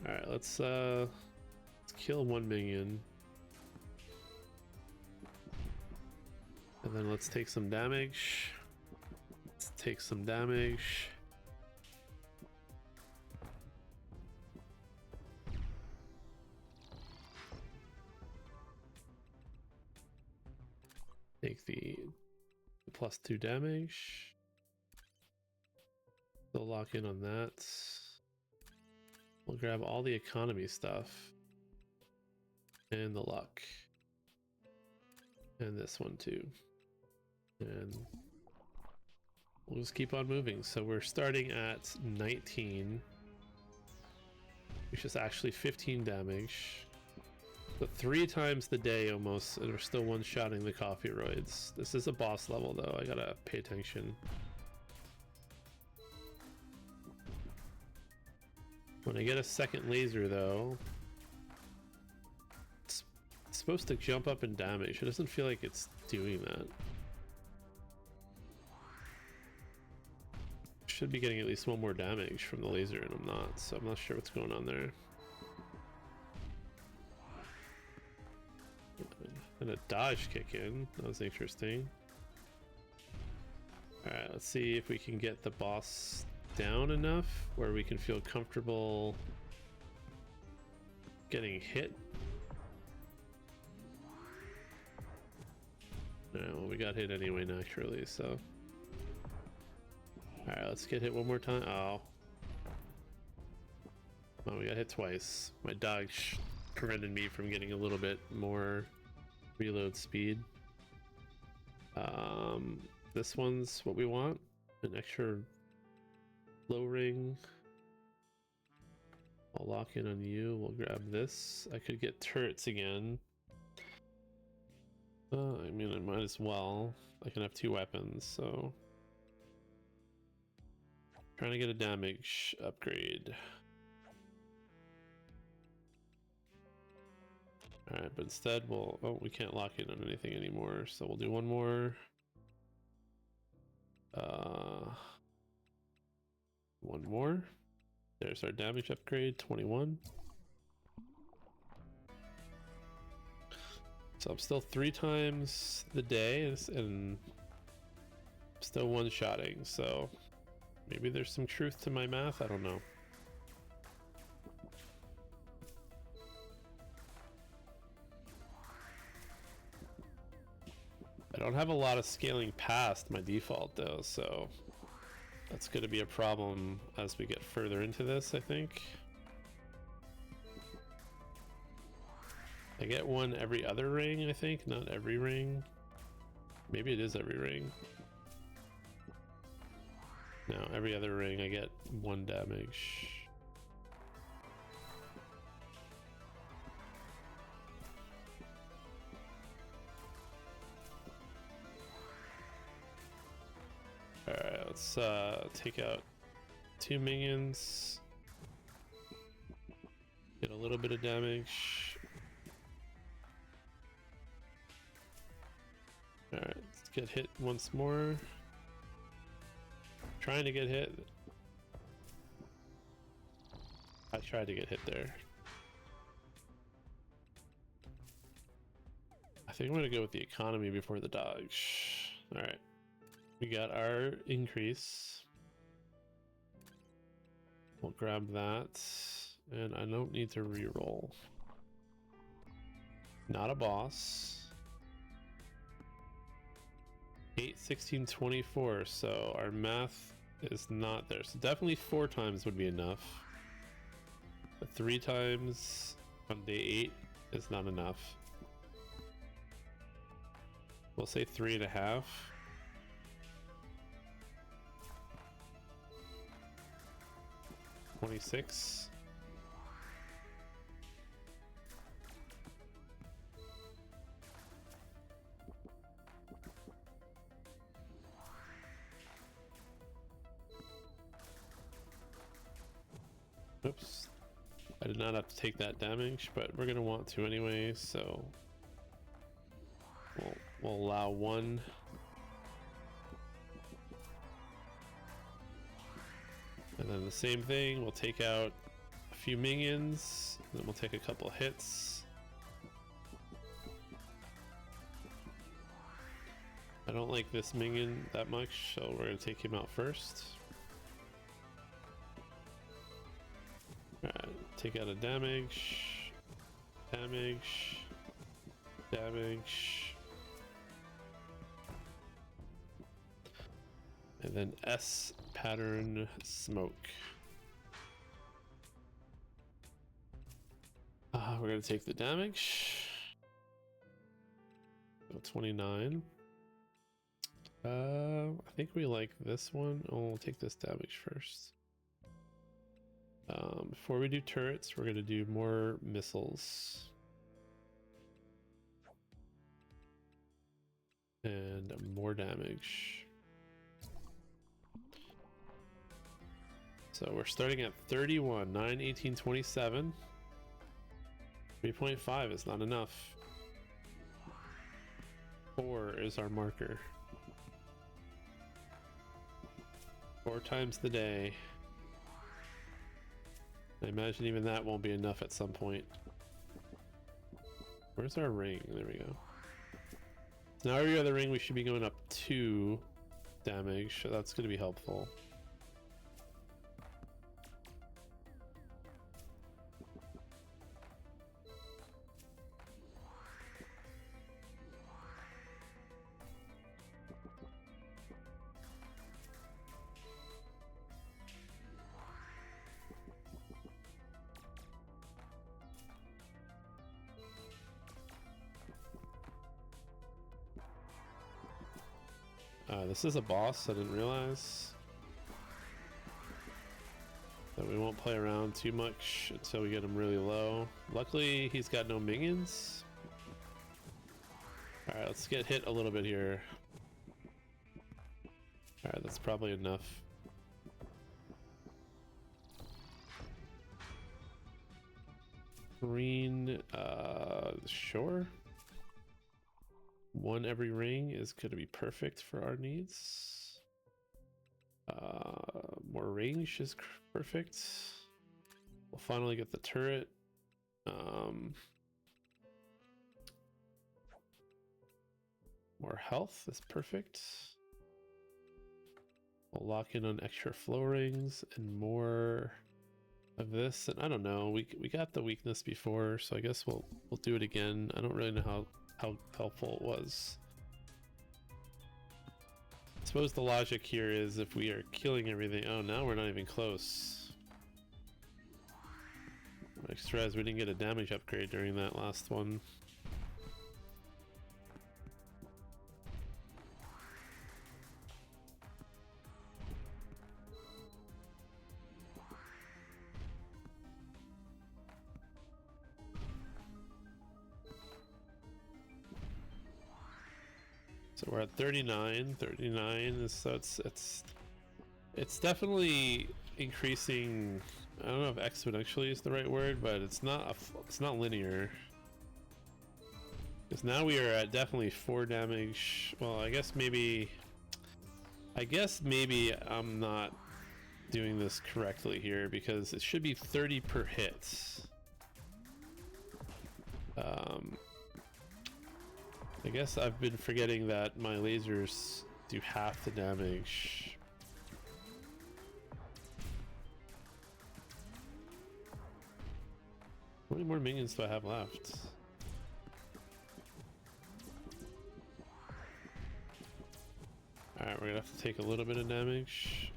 Alright, let's kill 1 minion. And then let's take some damage. Let's take some damage. Take the +2 damage. We'll lock in on that. We'll grab all the economy stuff. And the luck. And this one too. And we'll just keep on moving. So we're starting at 19. Which is actually 15 damage. So 3 times the day almost, and we're still one-shotting the coffee-roids. This is a boss level though, I gotta pay attention. When I get a second laser though, it's supposed to jump up in damage. It doesn't feel like it's doing that. Should be getting at least 1 more damage from the laser and I'm not, so I'm not sure what's going on there. And a dodge kick in, that was interesting. Alright, let's see if we can get the boss down enough where we can feel comfortable getting hit. No, well, we got hit anyway naturally, so. Alright, let's get hit 1 more time. Oh. Oh, we got hit twice. My dodge prevented me from getting a little bit more reload speed. This one's what we want. An extra low ring. I'll lock in on you. We'll grab this. I could get turrets again. I mean, I might as well. I can have 2 weapons, so. Trying to get a damage upgrade. Alright, but instead we'll... Oh, we can't lock in on anything anymore, so we'll do one more. One more. There's our damage upgrade, 21. So I'm still 3 times the day and still one-shotting, so maybe there's some truth to my math, I don't know. I don't have a lot of scaling past my default though, so that's going to be a problem as we get further into this, I think. I get one every other ring, I think, not every ring. Maybe it is every ring. No, every other ring I get 1 damage. Alright, let's take out 2 minions. Get a little bit of damage. Alright, let's get hit once more. Trying to get hit. I tried to get hit there. I think I'm gonna go with the economy before the dodge. Alright. We got our increase. We'll grab that. And I don't need to reroll. Not a boss. 8, 16, 24. So our math is not there. So definitely 4 times would be enough. But 3 times on day 8 is not enough. We'll say 3.5. $26. Oops. I did not have to take that damage, but we're gonna want to anyway, so we'll allow 1. And then the same thing, we'll take out a few minions, then we'll take a couple hits. I don't like this minion that much, so we're gonna take him out first. Alright, take out a damage, damage, damage. And then S pattern smoke. We're gonna take the damage. So 29. I think we like this one. Oh, we'll take this damage first. Before we do turrets, we're gonna do more missiles. And more damage. So we're starting at 31, 9, 18, 27. 3.5 is not enough. 4 is our marker. 4 times the day. I imagine even that won't be enough at some point. Where's our ring? There we go. Now every other ring we should be going up 2 damage, so that's going to be helpful. This is a boss, I didn't realize. But we won't play around too much until we get him really low. Luckily, he's got no minions. Alright, let's get hit a little bit here. Alright, that's probably enough. Green, Sure. One every ring is going to be perfect for our needs. More range is perfect. We'll finally get the turret. More health is perfect. We'll lock in on extra flow rings and more of this. And I don't know, we got the weakness before, so I guess we'll do it again. I don't really know how helpful it was. I suppose the logic here is if we are killing everything. Oh, now we're not even close. Extras, we didn't get a damage upgrade during that last one. So we're at 39. 39 is, so it's definitely increasing. I don't know if exponentially is the right word, but it's not linear. Because now we are at definitely 4 damage. Well, I guess maybe I'm not doing this correctly here, because it should be 30 per hit. I guess I've been forgetting that my lasers do half the damage. How many more minions do I have left? Alright, we're gonna have to take a little bit of damage.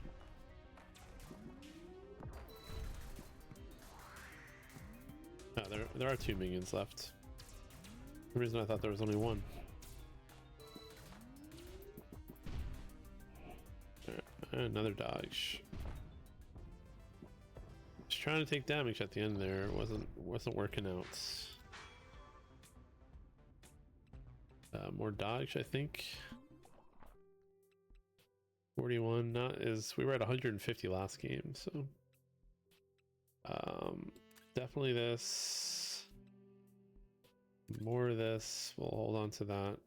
Oh, there are 2 minions left. For some reason I thought there was only 1. Alright, another dodge. Just trying to take damage at the end there. It wasn't working out. More dodge, I think. 41, we were at 150 last game, so definitely this. More of this. We'll hold on to that.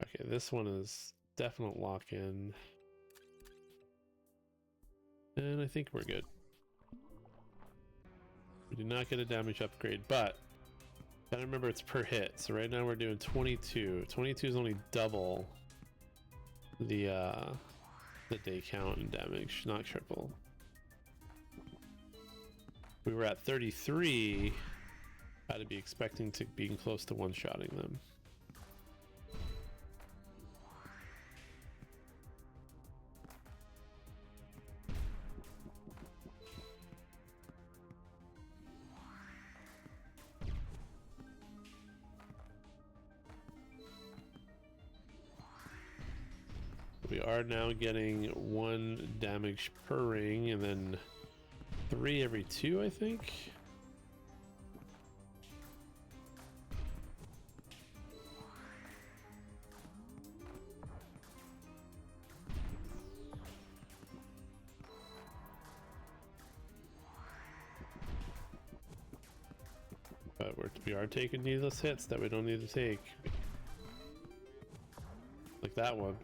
Okay, this one is definite lock-in. And I think we're good. We did not get a damage upgrade, but gotta remember it's per hit. So right now we're doing 22. 22 is only double the day count and damage, not triple. We were at 33. I'd be expecting to be close to one-shotting them. We are now getting 1 damage per ring, and then 3 every 2, I think. But we are taking needless hits that we don't need to take. Like that one.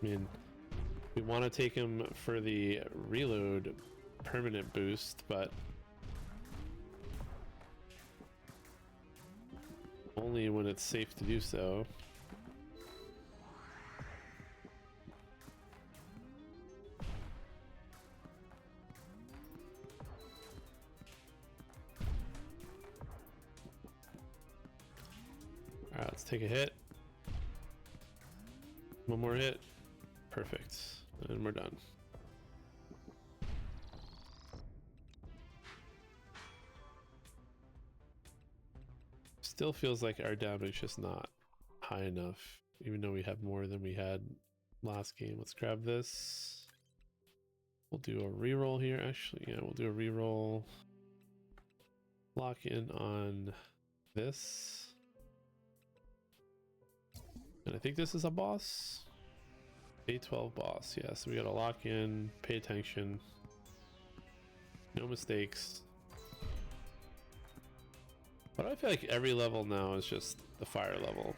I mean, we want to take him for the reload permanent boost, but only when it's safe to do so. Alright, let's take a hit. One more hit. Perfect. And we're done. Still feels like our damage is not high enough, even though we have more than we had last game. Let's grab this. We'll do a reroll here, actually. Yeah, we'll do a reroll. Lock in on this. And I think this is a boss. A12 boss, yeah, so we gotta lock in, pay attention. No mistakes. But I feel like every level now is just the fire level.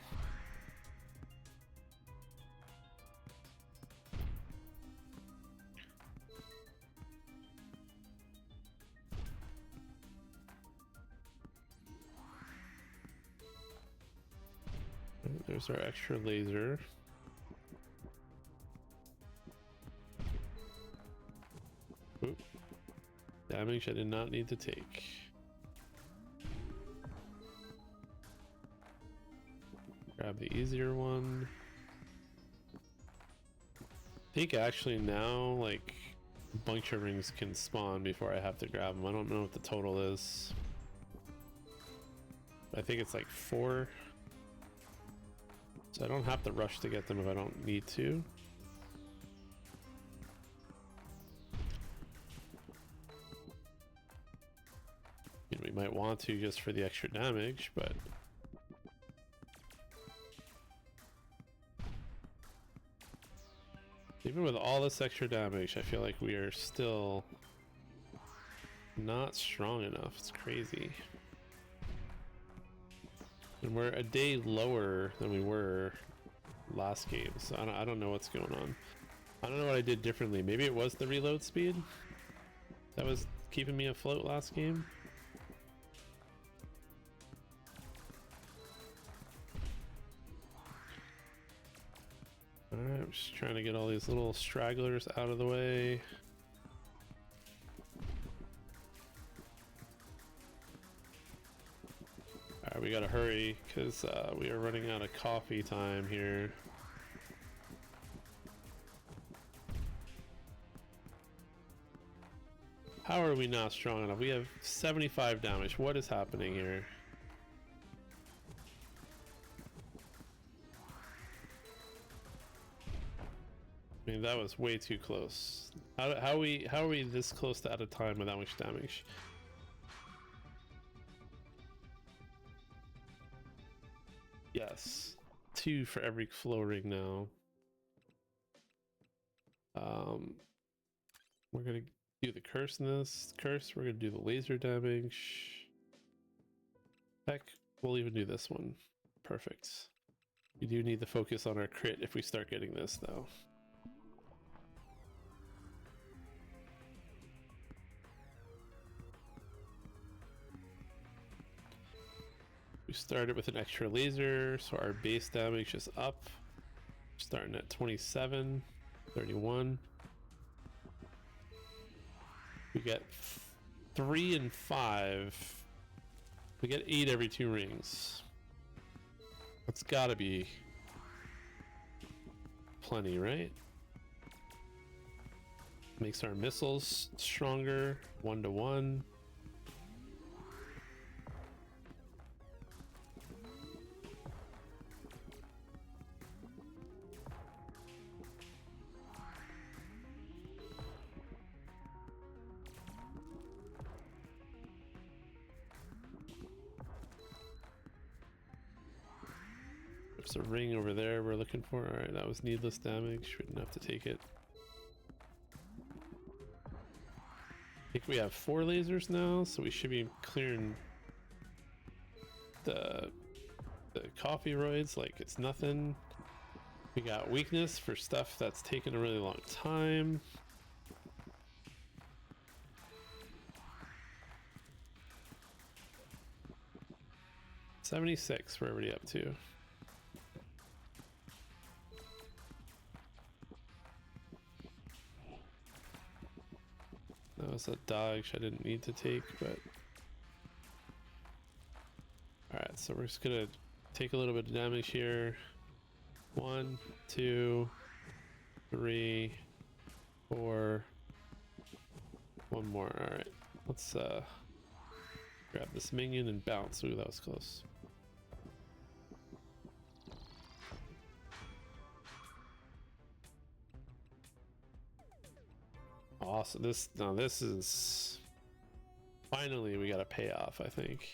There's our extra laser. Oop. Damage I did not need to take. Grab the easier one. I think actually now, like, puncture rings can spawn before I have to grab them. I don't know what the total is. I think it's like 4. So I don't have to rush to get them if I don't need to. You know, we might want to just for the extra damage, but even with all this extra damage, I feel like we are still not strong enough. It's crazy. And we're a day lower than we were last game, so I don't know what's going on. I don't know what I did differently. Maybe it was the reload speed that was keeping me afloat last game. Alright, I'm just trying to get all these little stragglers out of the way. Alright, we gotta hurry because we are running out of coffee time here. How are we not strong enough? We have 75 damage. What is happening here? I mean, that was way too close. How are we this close to out of time with that much damage? Yes, 2 for every flow ring now. We're gonna do the curse in this curse. We're gonna do the laser damage. Heck, we'll even do this one. Perfect. We do need to focus on our crit if we start getting this though. We started with an extra laser, so our base damage is up. Starting at 27, 31. We get 3 and 5. We get 8 every 2 rings. That's gotta be plenty, right? Makes our missiles stronger, 1-to-1. There's a ring over there we're looking for. Alright, that was needless damage. We didn't have to take it. I think we have 4 lasers now, so we should be clearing the coffee roids like it's nothing. We got weakness for stuff that's taken a really long time. $76 we're already up to. That was a dodge I didn't need to take, but alright, so we're just gonna take a little bit of damage here. 1, 2, 3, 4. One more. Alright, let's grab this minion and bounce. Ooh, that was close. Awesome. This is finally we got a payoff, I think.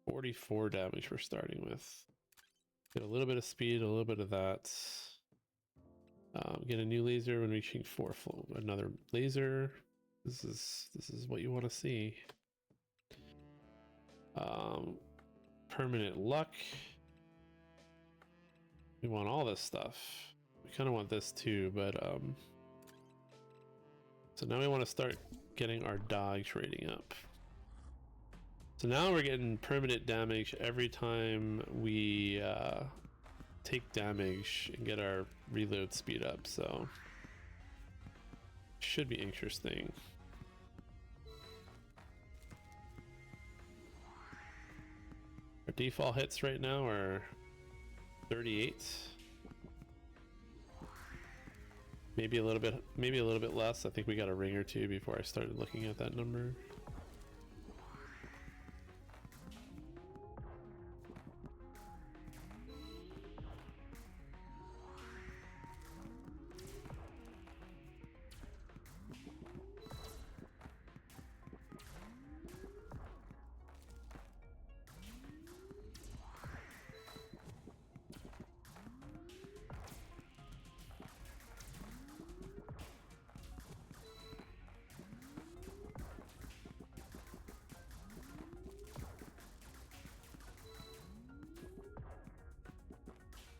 44 damage we're starting with. Get a little bit of speed, a little bit of that. Get a new laser when reaching 4 flow. Another laser. This is what you want to see. Permanent luck. We want all this stuff. We kind of want this too, but so now we want to start getting our dodge rating up. So now we're getting permanent damage every time we take damage and get our reload speed up, so should be interesting. Our default hits right now are 38. Maybe a little bit less. I think we got a ring or two before I started looking at that number.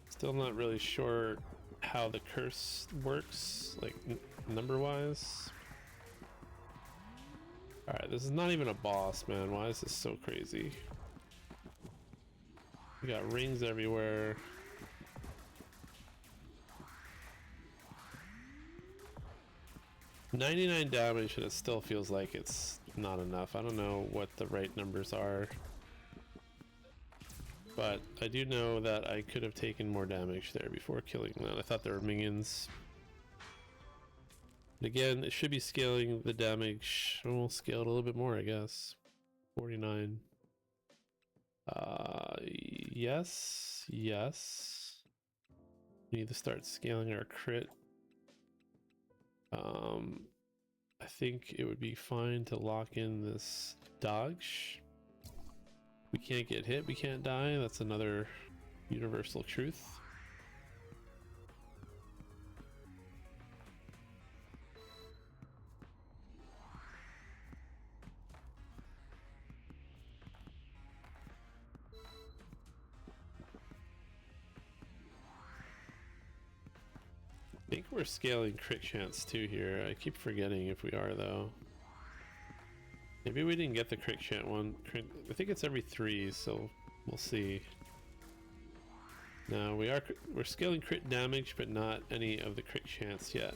Still not really sure how the curse works, like number wise. Alright, this is not even a boss, man. Why is this so crazy? We got rings everywhere. $99 damage and it still feels like it's not enough. I don't know what the right numbers are. But I do know that I could have taken more damage there before killing that. I thought there were minions. And again, it should be scaling the damage. We'll scale it a little bit more, I guess. 49. Yes. We need to start scaling our crit. I think it would be fine to lock in this dodge. We can't get hit, we can't die. That's another universal truth. I think we're scaling crit chance too here. I keep forgetting if we are though. Maybe we didn't get the crit chance one. I think it's every 3, so we'll see. No, we're scaling crit damage, but not any of the crit chance yet.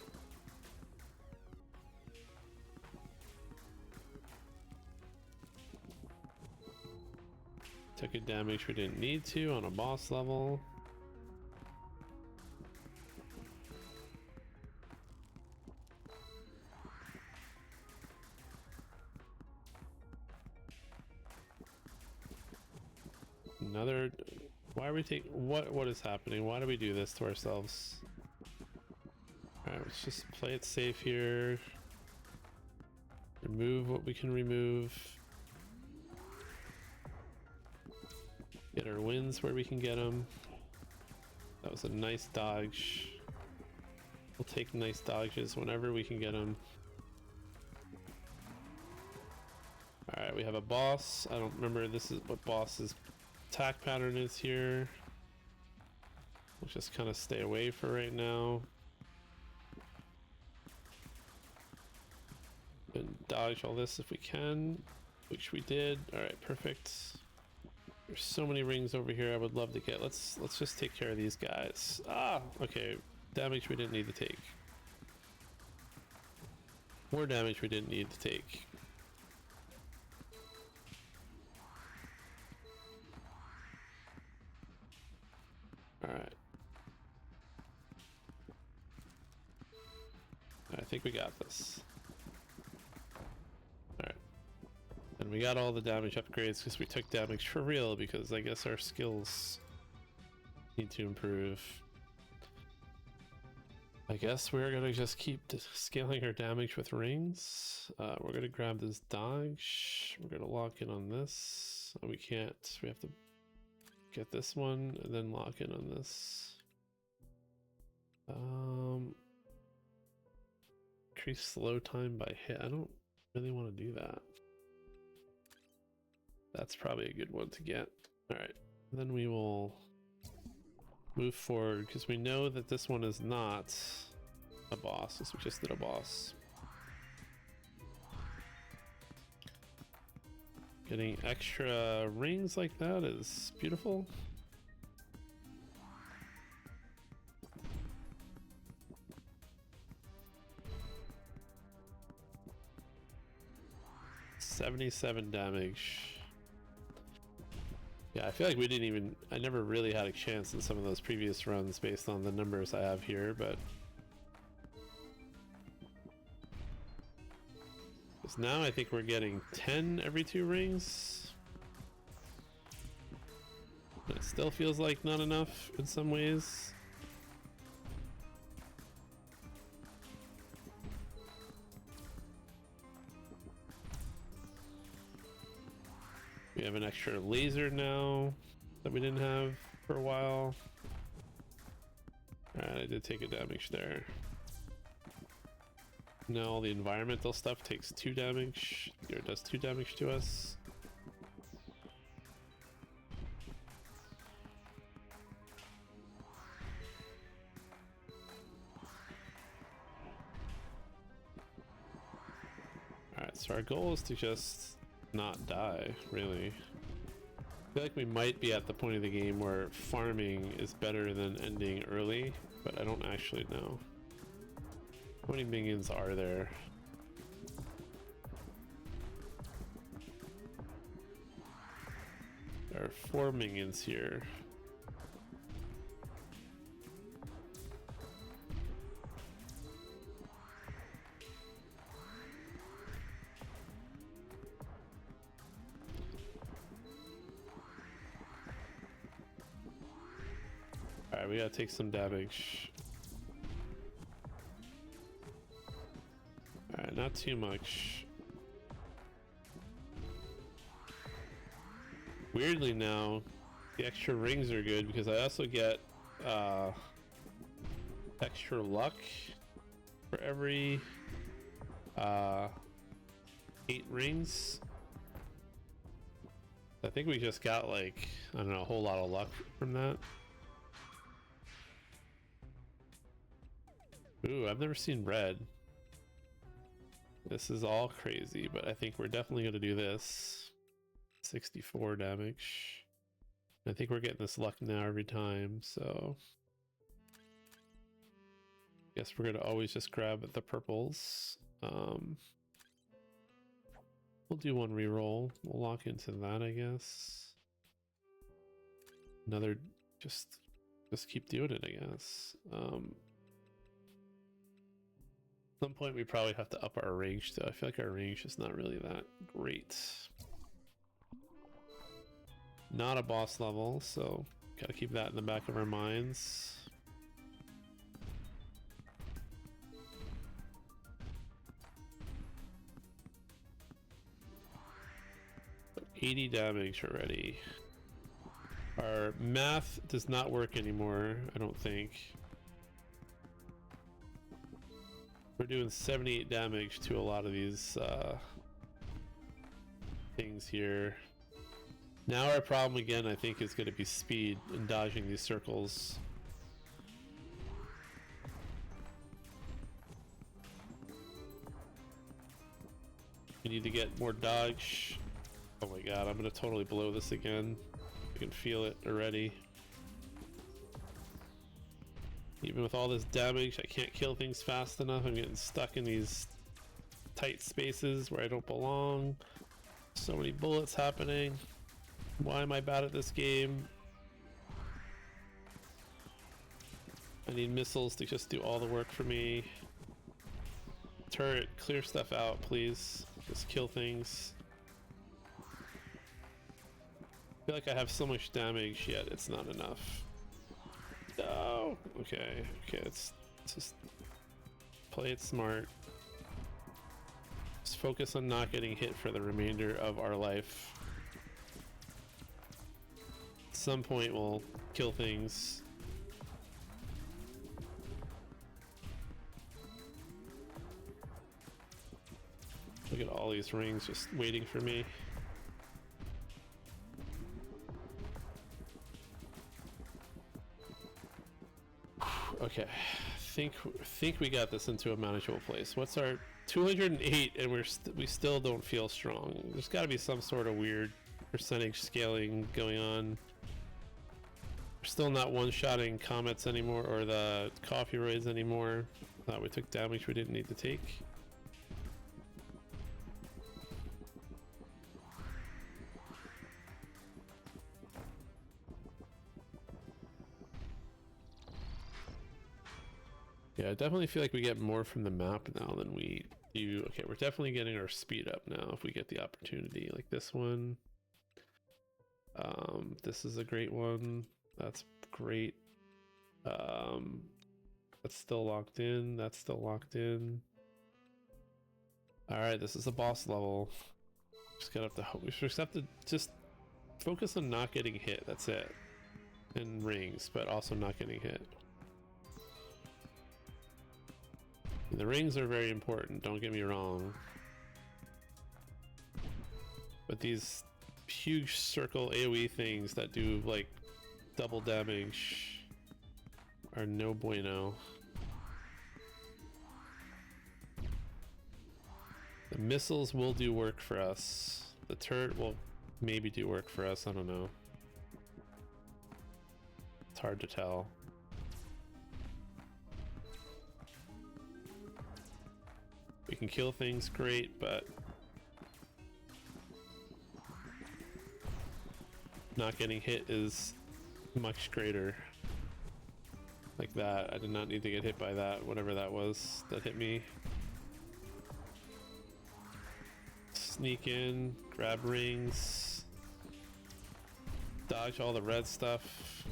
Took a damage we didn't need to on a boss level. Another. Why are we taking? What is happening? Why do we do this to ourselves? Alright, let's just play it safe here. Remove what we can remove. Get our wins where we can get them. That was a nice dodge. We'll take nice dodges whenever we can get them. Alright, we have a boss. I don't remember this is what boss's attack pattern is here. We'll just kind of stay away for right now. And dodge all this if we can, which we did. Alright, perfect. There's so many rings over here I would love to get. Let's just take care of these guys. Ah, okay. Damage we didn't need to take. More damage we didn't need to take. Alright. I think we got this. Alright. And we got all the damage upgrades because we took damage for real, because I guess our skills need to improve. I guess we're gonna just keep scaling our damage with rings. We're gonna grab this dodge. We're gonna lock in on this. Oh, we can't. We have to get this one and then lock in on this. Increase slow time by hit. I don't really want to do that. That's probably a good one to get. Alright, then we will move forward because we know that this one is not a boss, as we just did a boss. Getting extra rings like that is beautiful. $77 damage. Yeah, I feel like we didn't even... I never really had a chance in some of those previous runs based on the numbers I have here, but... Because now I think we're getting 10 every 2 rings. But it still feels like not enough in some ways. We have an extra laser now that we didn't have for a while. Alright, I did take a damage there. Now all the environmental stuff takes 2 damage, or does 2 damage to us. Alright, so our goal is to just not die, really. I feel like we might be at the point of the game where farming is better than ending early, but I don't actually know. How many minions are there? There are 4 minions here. Alright, we gotta take some damage. Alright, not too much. Weirdly now, the extra rings are good because I also get extra luck for every 8 rings. I think we just got like, I don't know, a whole lot of luck from that. Ooh, I've never seen red. This is all crazy, but I think we're definitely going to do this. 64 damage. I think we're getting this luck now every time, so... Guess we're going to always just grab the purples. We'll do one reroll. We'll lock into that, I guess. Another... Just keep doing it, I guess. At some point we probably have to up our range though. I feel like our range is not really that great. Not a boss level, so gotta keep that in the back of our minds. So 80 damage already. Our math does not work anymore, I don't think. We're doing 78 damage to a lot of these things here. Now our problem again, I think, is going to be speed and dodging these circles. We need to get more dodge. Oh my god, I'm going to totally blow this again. I can feel it already. Even with all this damage, I can't kill things fast enough. I'm getting stuck in these tight spaces where I don't belong. So many bullets happening. Why am I bad at this game? I need missiles to just do all the work for me. Turret, clear stuff out, please. Just kill things. I feel like I have so much damage, yet it's not enough. No! Okay, let's just play it smart. Just focus on not getting hit for the remainder of our life. At some point we'll kill things. Look at all these rings just waiting for me. Okay. Think we got this into a manageable place. What's our 208, and we still don't feel strong. There's got to be some sort of weird percentage scaling going on. We're still not one-shotting comets anymore, or the coffee roids anymore. Thought we took damage we didn't need to take. Yeah, I definitely feel like we get more from the map now than we do. Okay, we're definitely getting our speed up now if we get the opportunity. Like this one. This is a great one. That's great. That's still locked in. That's still locked in. Alright, this is a boss level. We just have to just focus on not getting hit. That's it. And rings, but also not getting hit. The rings are very important, don't get me wrong. But these huge circle AoE things that do like double damage are no bueno. The missiles will do work for us. The turret will maybe do work for us, I don't know. It's hard to tell. We can kill things, great, but not getting hit is much greater. Like that. I did not need to get hit by that, whatever that was that hit me. Sneak in, grab rings, dodge all the red stuff.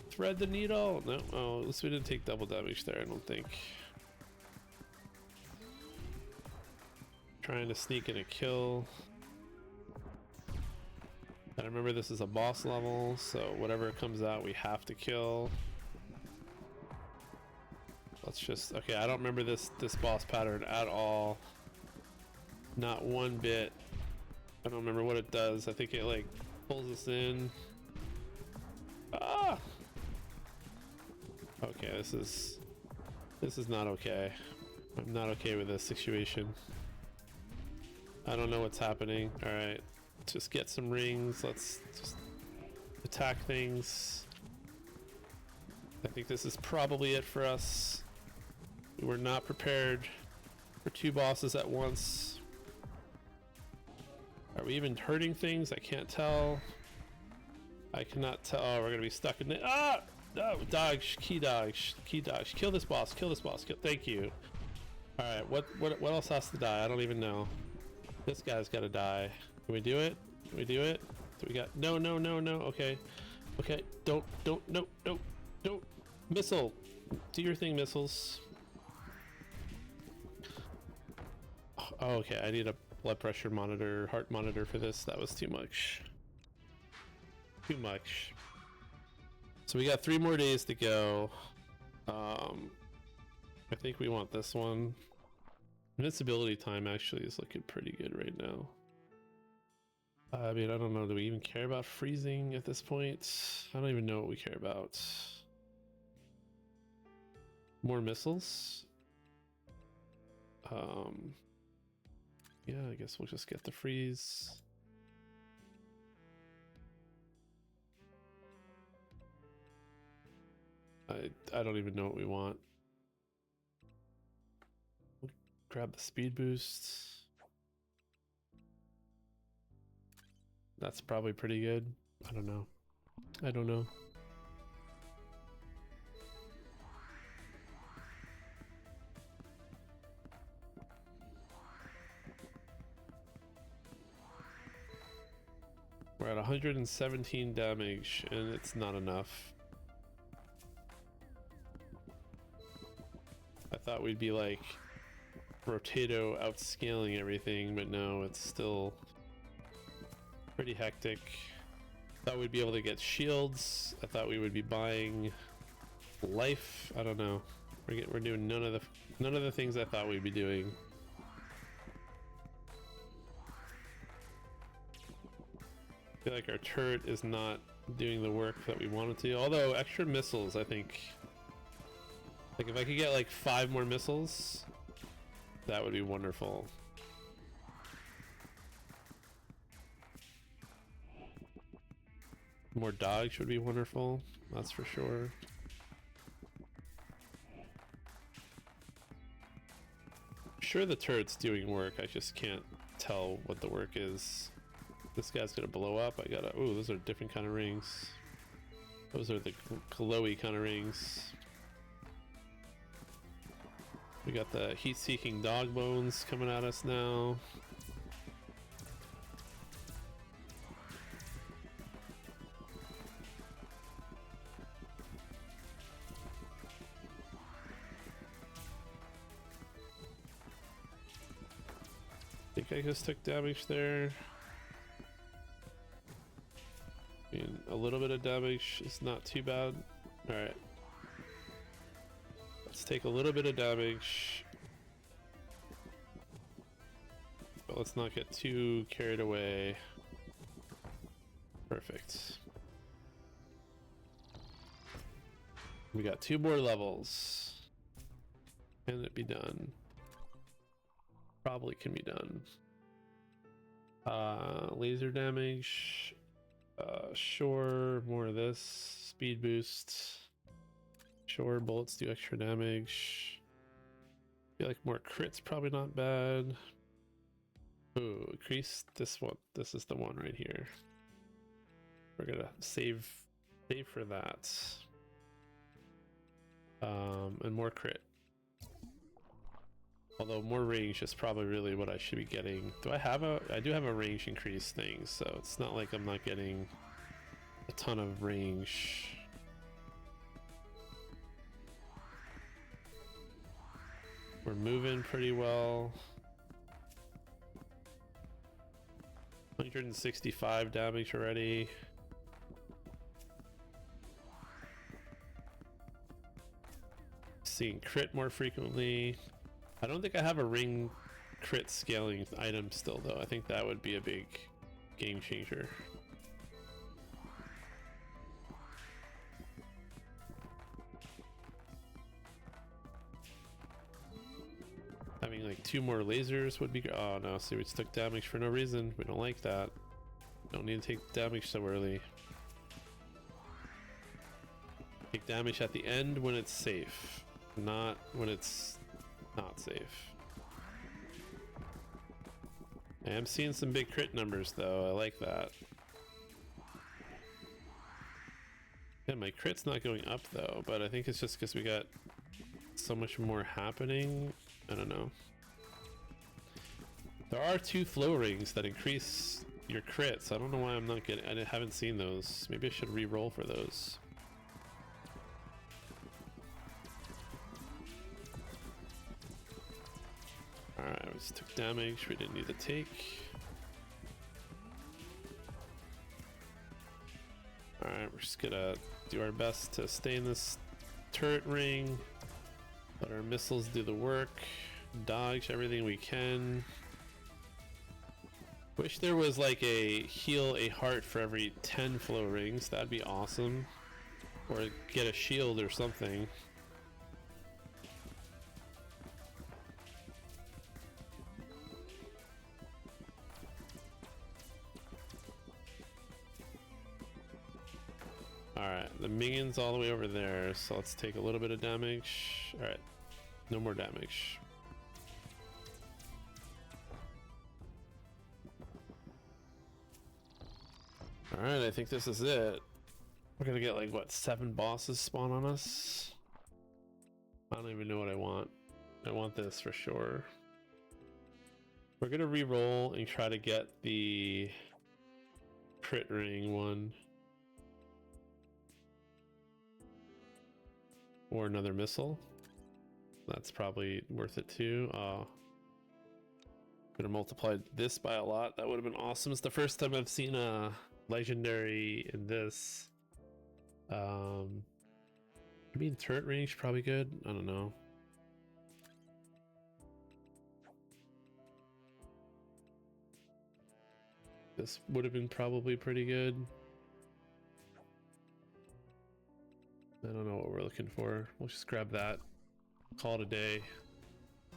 Thread the needle! No, oh, at least we didn't take double damage there, I don't think. Trying to sneak in a kill. I remember this is a boss level, so whatever comes out we have to kill. Let's just, okay, I don't remember this boss pattern at all. Not one bit. I don't remember what it does. I think it like pulls us in. Ah! Okay, this is not okay. I'm not okay with this situation. I don't know what's happening. Alright, just get some rings. Let's just attack things. I think this is probably it for us. We were not prepared for two bosses at once. Are we even hurting things? I can't tell. I cannot tell. Oh, we're gonna be stuck in the— ah! No, dodge, key dodge, key dodge. Kill this boss, kill this boss, thank you. Alright, what else has to die? I don't even know. This guy's gotta die. Can we do it? Can we do it? Do we got— no, no, no, no, okay. Okay, don't, no, missile! Do your thing, missiles. Oh, okay, I need a blood pressure monitor, heart monitor for this. That was too much. Too much. So we got 3 more days to go. I think we want this one. Invincibility time actually is looking pretty good right now. I mean, I don't know, do we even care about freezing at this point? I don't even know what we care about. More missiles? Yeah, I guess we'll just get the freeze. I don't even know what we want. We'll grab the speed boost. That's probably pretty good. I don't know. I don't know. We're at 117 damage and it's not enough. I thought we'd be like Brotato outscaling everything, but no, it's still pretty hectic. Thought we'd be able to get shields. I thought we would be buying life. I don't know. We're doing none of the things I thought we'd be doing. I feel like our turret is not doing the work that we want it to. Although extra missiles, I think, like if I could get like 5 more missiles, that would be wonderful. More dogs would be wonderful, that's for sure. I'm sure the turret's doing work, I just can't tell what the work is. This guy's gonna blow up. I gotta. Ooh, those are different kind of rings. Those are the glowy kind of rings. We got the heat-seeking dog bones coming at us now. I think I just took damage there. I mean, a little bit of damage is not too bad. Alright. Let's take a little bit of damage. But let's not get too carried away. Perfect. We got 2 more levels. Can it be done? Probably can be done. Laser damage. Sure, more of this. Speed boost. Sure, bullets do extra damage. Feel like more crits probably not bad. Ooh, increase this one. This is the one right here. We're gonna save for that. And more crit. Although more range is probably really what I should be getting. Do I have a... I do have a range increase thing, so it's not like I'm not getting a ton of range. We're moving pretty well. 165 damage already. Seeing crit more frequently. I don't think I have a ring crit scaling item still though. I think that would be a big game changer. Having like 2 more lasers would be good. Oh no, see, we just took damage for no reason. We don't like that. Don't need to take damage so early. Take damage at the end when it's safe, not when it's not safe. I am seeing some big crit numbers though. I like that. Yeah, my crit's not going up though, but I think it's just because we got so much more happening. I don't know. There are 2 flow rings that increase your crits. I don't know why I'm not getting... I haven't seen those. Maybe I should re-roll for those. Alright, we just took damage we didn't need to take. Alright, we're just gonna do our best to stay in this turret ring. Let our missiles do the work. Dodge everything we can. Wish there was like a heal a heart for every 10 flow rings. That'd be awesome. Or get a shield or something. Alright, the minion's all the way over there, so let's take a little bit of damage. Alright, no more damage. Alright, I think this is it. We're gonna get like, what, 7 bosses spawn on us? I don't even know what I want. I want this for sure. We're gonna re-roll and try to get the crit ring one. Or another missile. That's probably worth it too. Could have multiplied this by a lot. That would have been awesome. It's the first time I've seen a legendary in this. I mean, turret range probably good. I don't know. This would have been probably pretty good. I don't know what we're looking for. We'll just grab that. Call it a day.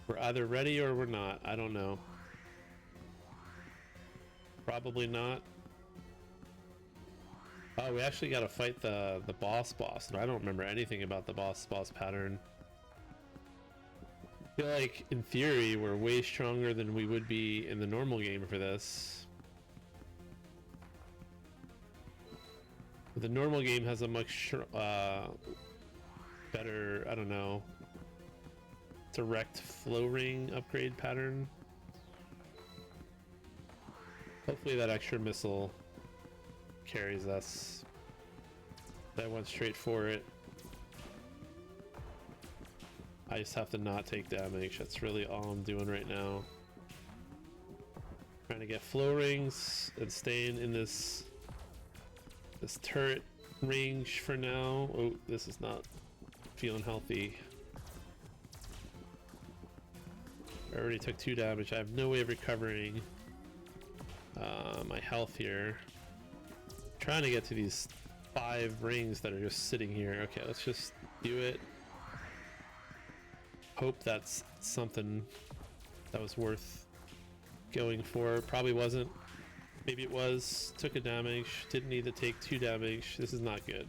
We're either ready or we're not. I don't know. Probably not. Oh, we actually got to fight the boss. And I don't remember anything about the boss pattern. I feel like, in theory, we're way stronger than we would be in the normal game for this. But the normal game has a much better, I don't know, direct flow ring upgrade pattern. Hopefully that extra missile carries us. I went straight for it. I just have to not take damage. That's really all I'm doing right now. Trying to get flow rings and staying in this turret range for now. Oh, this is not feeling healthy. I already took 2 damage. I have no way of recovering my health here. I'm trying to get to these 5 rings that are just sitting here. Okay, let's just do it. Hope that's something that was worth going for. Probably wasn't. Maybe it was. Took a damage. Didn't need to take 2 damage. This is not good.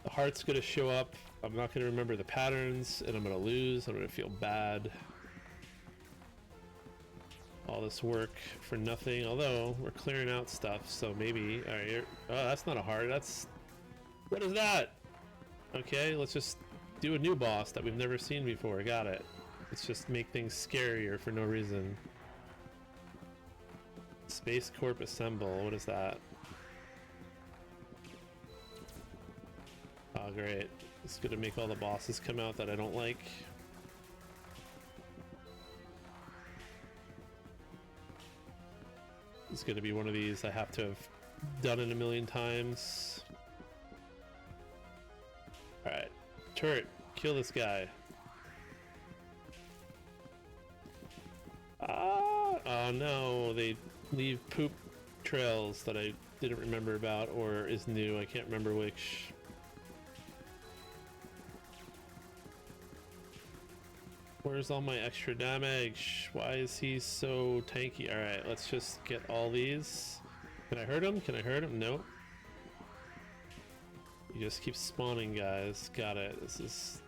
The heart's gonna show up. I'm not gonna remember the patterns, and I'm gonna lose. I'm gonna feel bad. All this work for nothing. Although we're clearing out stuff, so maybe. All right. Oh, that's not a heart. That's. What is that? Okay, let's just do a new boss that we've never seen before. Got it. Let's just make things scarier for no reason. Space Corp Assemble. What is that? Oh, great. It's gonna make all the bosses come out that I don't like. It's gonna be one of these I have to have done it a million times. Alright. Turret, kill this guy. Ah! Oh no, they leave poop trails that I didn't remember about or is new. I can't remember which. Where's all my extra damage? Why is he so tanky? Alright, let's just get all these. Can I hurt him? Can I hurt him? Nope. You just keep spawning, guys. Got it. This is...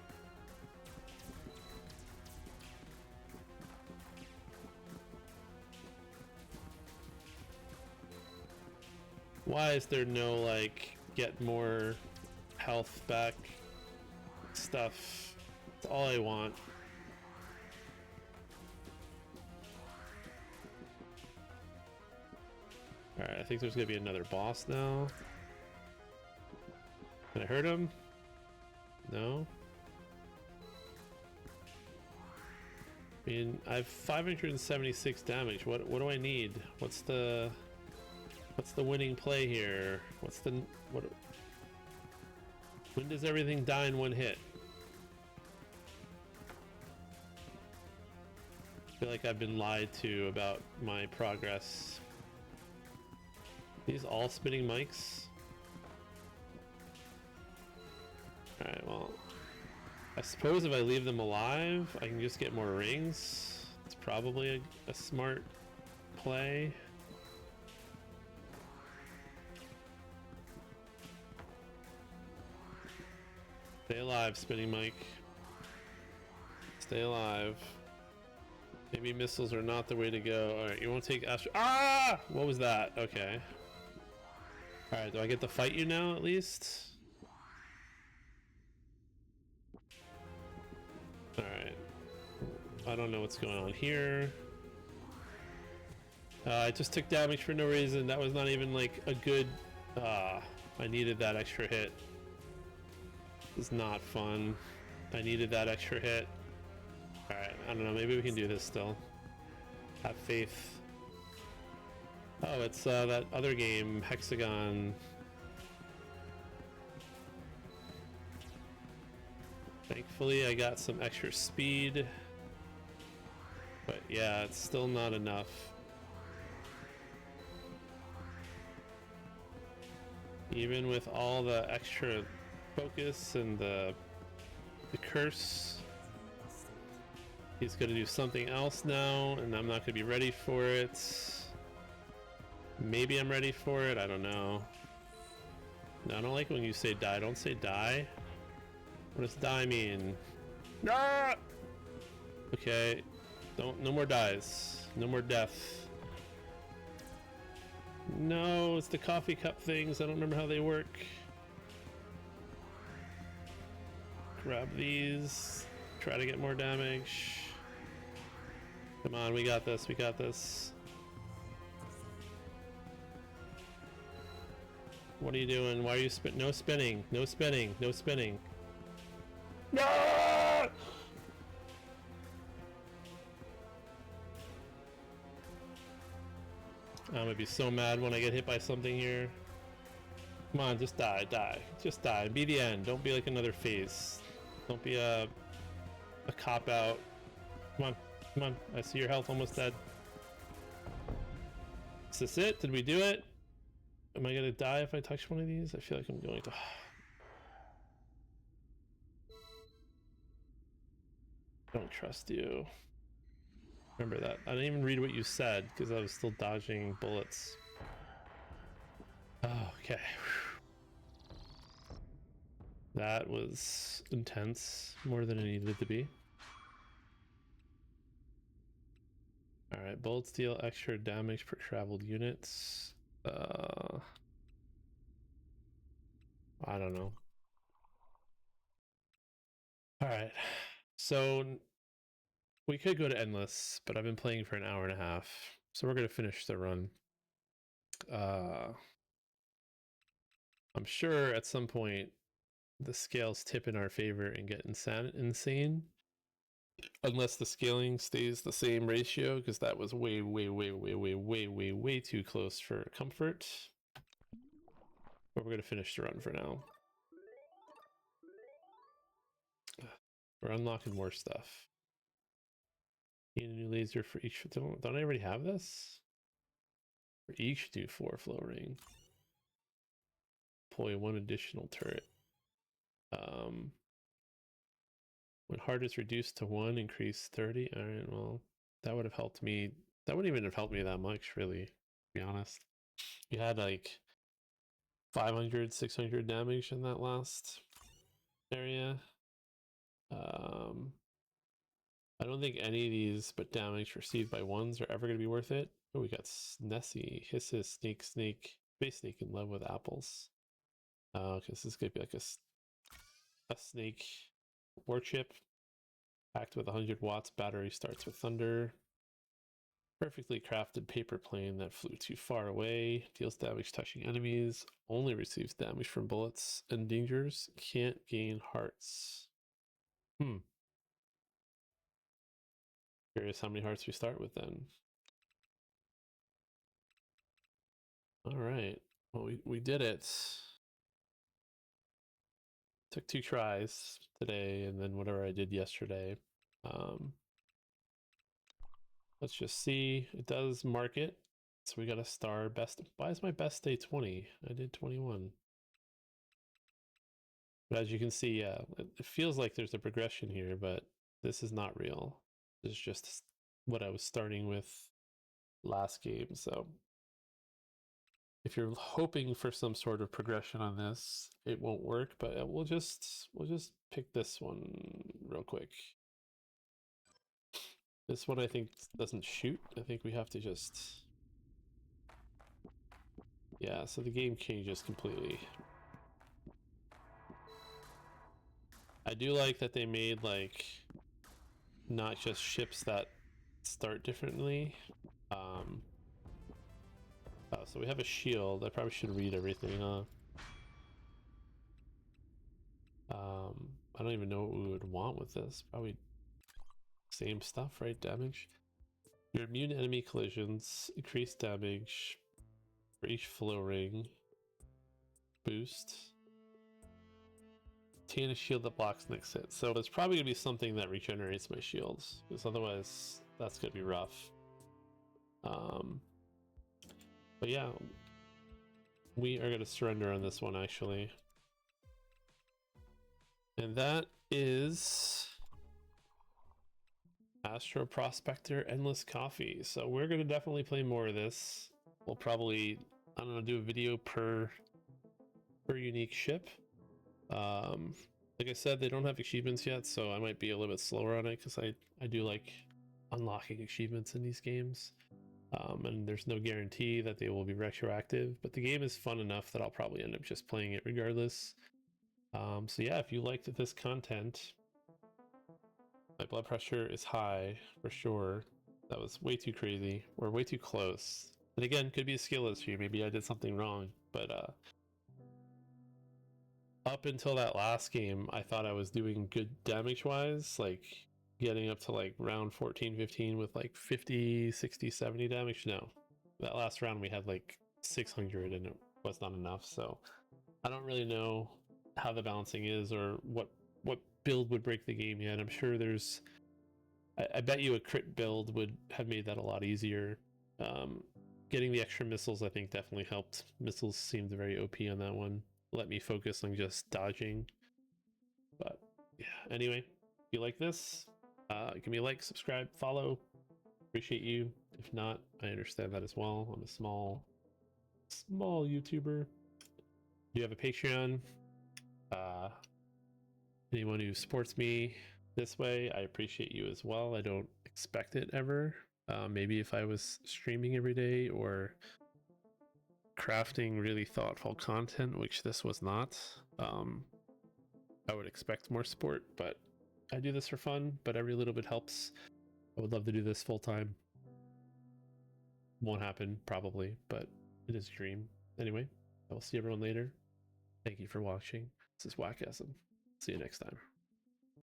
Why is there no, like, get more health back stuff? That's all I want. Alright, I think there's gonna be another boss now. Can I hurt him? No? I mean, I have 576 damage. What do I need? What's the winning play here? When does everything die in one hit? I feel like I've been lied to about my progress. These all spinning mics? Alright, well, I suppose if I leave them alive, I can just get more rings. It's probably a smart play. Stay alive, spinning mic. Stay alive. Maybe missiles are not the way to go. Alright, you won't take Astro. Ah! What was that? Okay. Alright, do I get to fight you now at least? Alright. I don't know what's going on here. I just took damage for no reason. That was not even like a good... I needed that extra hit. This is not fun. I needed that extra hit. Alright, I don't know. Maybe we can do this still. Have faith. Oh, it's that other game, Hexagon. Thankfully, I got some extra speed. But yeah, it's still not enough. Even with all the extra focus and the curse, he's gonna do something else now, and I'm not gonna be ready for it. Maybe I'm ready for it, I don't know. No, I don't like when you say die. Don't say die. What does die mean? Ah! Okay. No more dies. No more death. No, it's the coffee cup things. I don't remember how they work. Grab these. Try to get more damage. Come on, we got this. We got this. What are you doing? Why are you no spinning? No spinning. No spinning. No! I'm gonna be so mad when I get hit by something here. Come on, just die, die. Just die. Be the end. Don't be like another phase. Don't be a cop-out. Come on, come on. I see your health almost dead. Is this it? Did we do it? Am I gonna die if I touch one of these? I feel like I'm going to. I don't trust you. Remember that. I didn't even read what you said because I was still dodging bullets. Oh, okay. That was intense, more than it needed to be. Alright, bullets deal extra damage per traveled units. I don't know. Alright, so we could go to endless, but I've been playing for an hour and a half, so we're gonna finish the run. I'm sure at some point the scales tip in our favor and get insane. Unless the scaling stays the same ratio, because that was way too close for comfort. But we're gonna finish the run for now. We're unlocking more stuff. Need a new laser for each. Don't I already have this? For each do 4 flow ring. Deploy 1 additional turret. When heart is reduced to 1, increase 30. Alright, well, that would have helped me. That wouldn't even have helped me that much, really, to be honest. You had like 500, 600 damage in that last area. I don't think any of these but damage received by ones are ever going to be worth it. Oh, we got Nessie, Hisses, Snake, Space Snake in love with apples. Okay, this is going to be like a snake warship. Packed with 100 watts, battery starts with thunder. Perfectly crafted paper plane that flew too far away. Deals damage touching enemies. Only receives damage from bullets and dangers. Can't gain hearts. Curious how many hearts we start with then. Alright. Well, we did it. Took 2 tries today and then whatever I did yesterday. Let's just see. It does mark it. So we got a star. Best. Why is my best day 20? I did 21. But as you can see, yeah, it feels like there's a progression here, but this is not real. This is just what I was starting with last game. So if you're hoping for some sort of progression on this, it won't work, but we'll just pick this one real quick. This one I think doesn't shoot. I think we have to just... Yeah, so the game changes completely. I do like that they made like not just ships that start differently. So we have a shield. I probably should read everything, huh? I don't even know what we would want with this. Probably same stuff, right? Damage. You're immune to enemy collisions. Increased damage for each flow ring. Boost. Obtain a shield that blocks next hit. So there's probably gonna be something that regenerates my shields, because otherwise that's gonna be rough. But yeah, we are going to surrender on this one, actually. And that is Astro Prospector Endless Coffee. So we're going to definitely play more of this. We'll probably, I don't know, do a video per unique ship. Like I said, they don't have achievements yet, so I might be a little bit slower on it because I do like unlocking achievements in these games. And there's no guarantee that they will be retroactive, but the game is fun enough that I'll probably end up just playing it regardless. So yeah, if you liked this content, my blood pressure is high for sure. That was way too crazy, or way too close. And again, could be a skill issue. Maybe I did something wrong, but up until that last game, I thought I was doing good damage-wise, like getting up to like round 14, 15 with like 50, 60, 70 damage. No, that last round we had like 600 and it was not enough. So I don't really know how the balancing is or what build would break the game yet. I'm sure there's, I bet you a crit build would have made that a lot easier. Getting the extra missiles I think definitely helped. Missiles seemed very OP on that one. Let me focus on just dodging. But yeah, anyway, if you like this, give me a like, subscribe, follow. Appreciate you. If not, I understand that as well. I'm a small YouTuber. Do you have a Patreon? Anyone who supports me this way, I appreciate you as well. I don't expect it ever. Maybe if I was streaming every day or crafting really thoughtful content, which this was not, I would expect more support, but I do this for fun, but every little bit helps. I would love to do this full time. Won't happen, probably, but it is a dream. Anyway, I will see everyone later. Thank you for watching. This is wakasm. See you next time.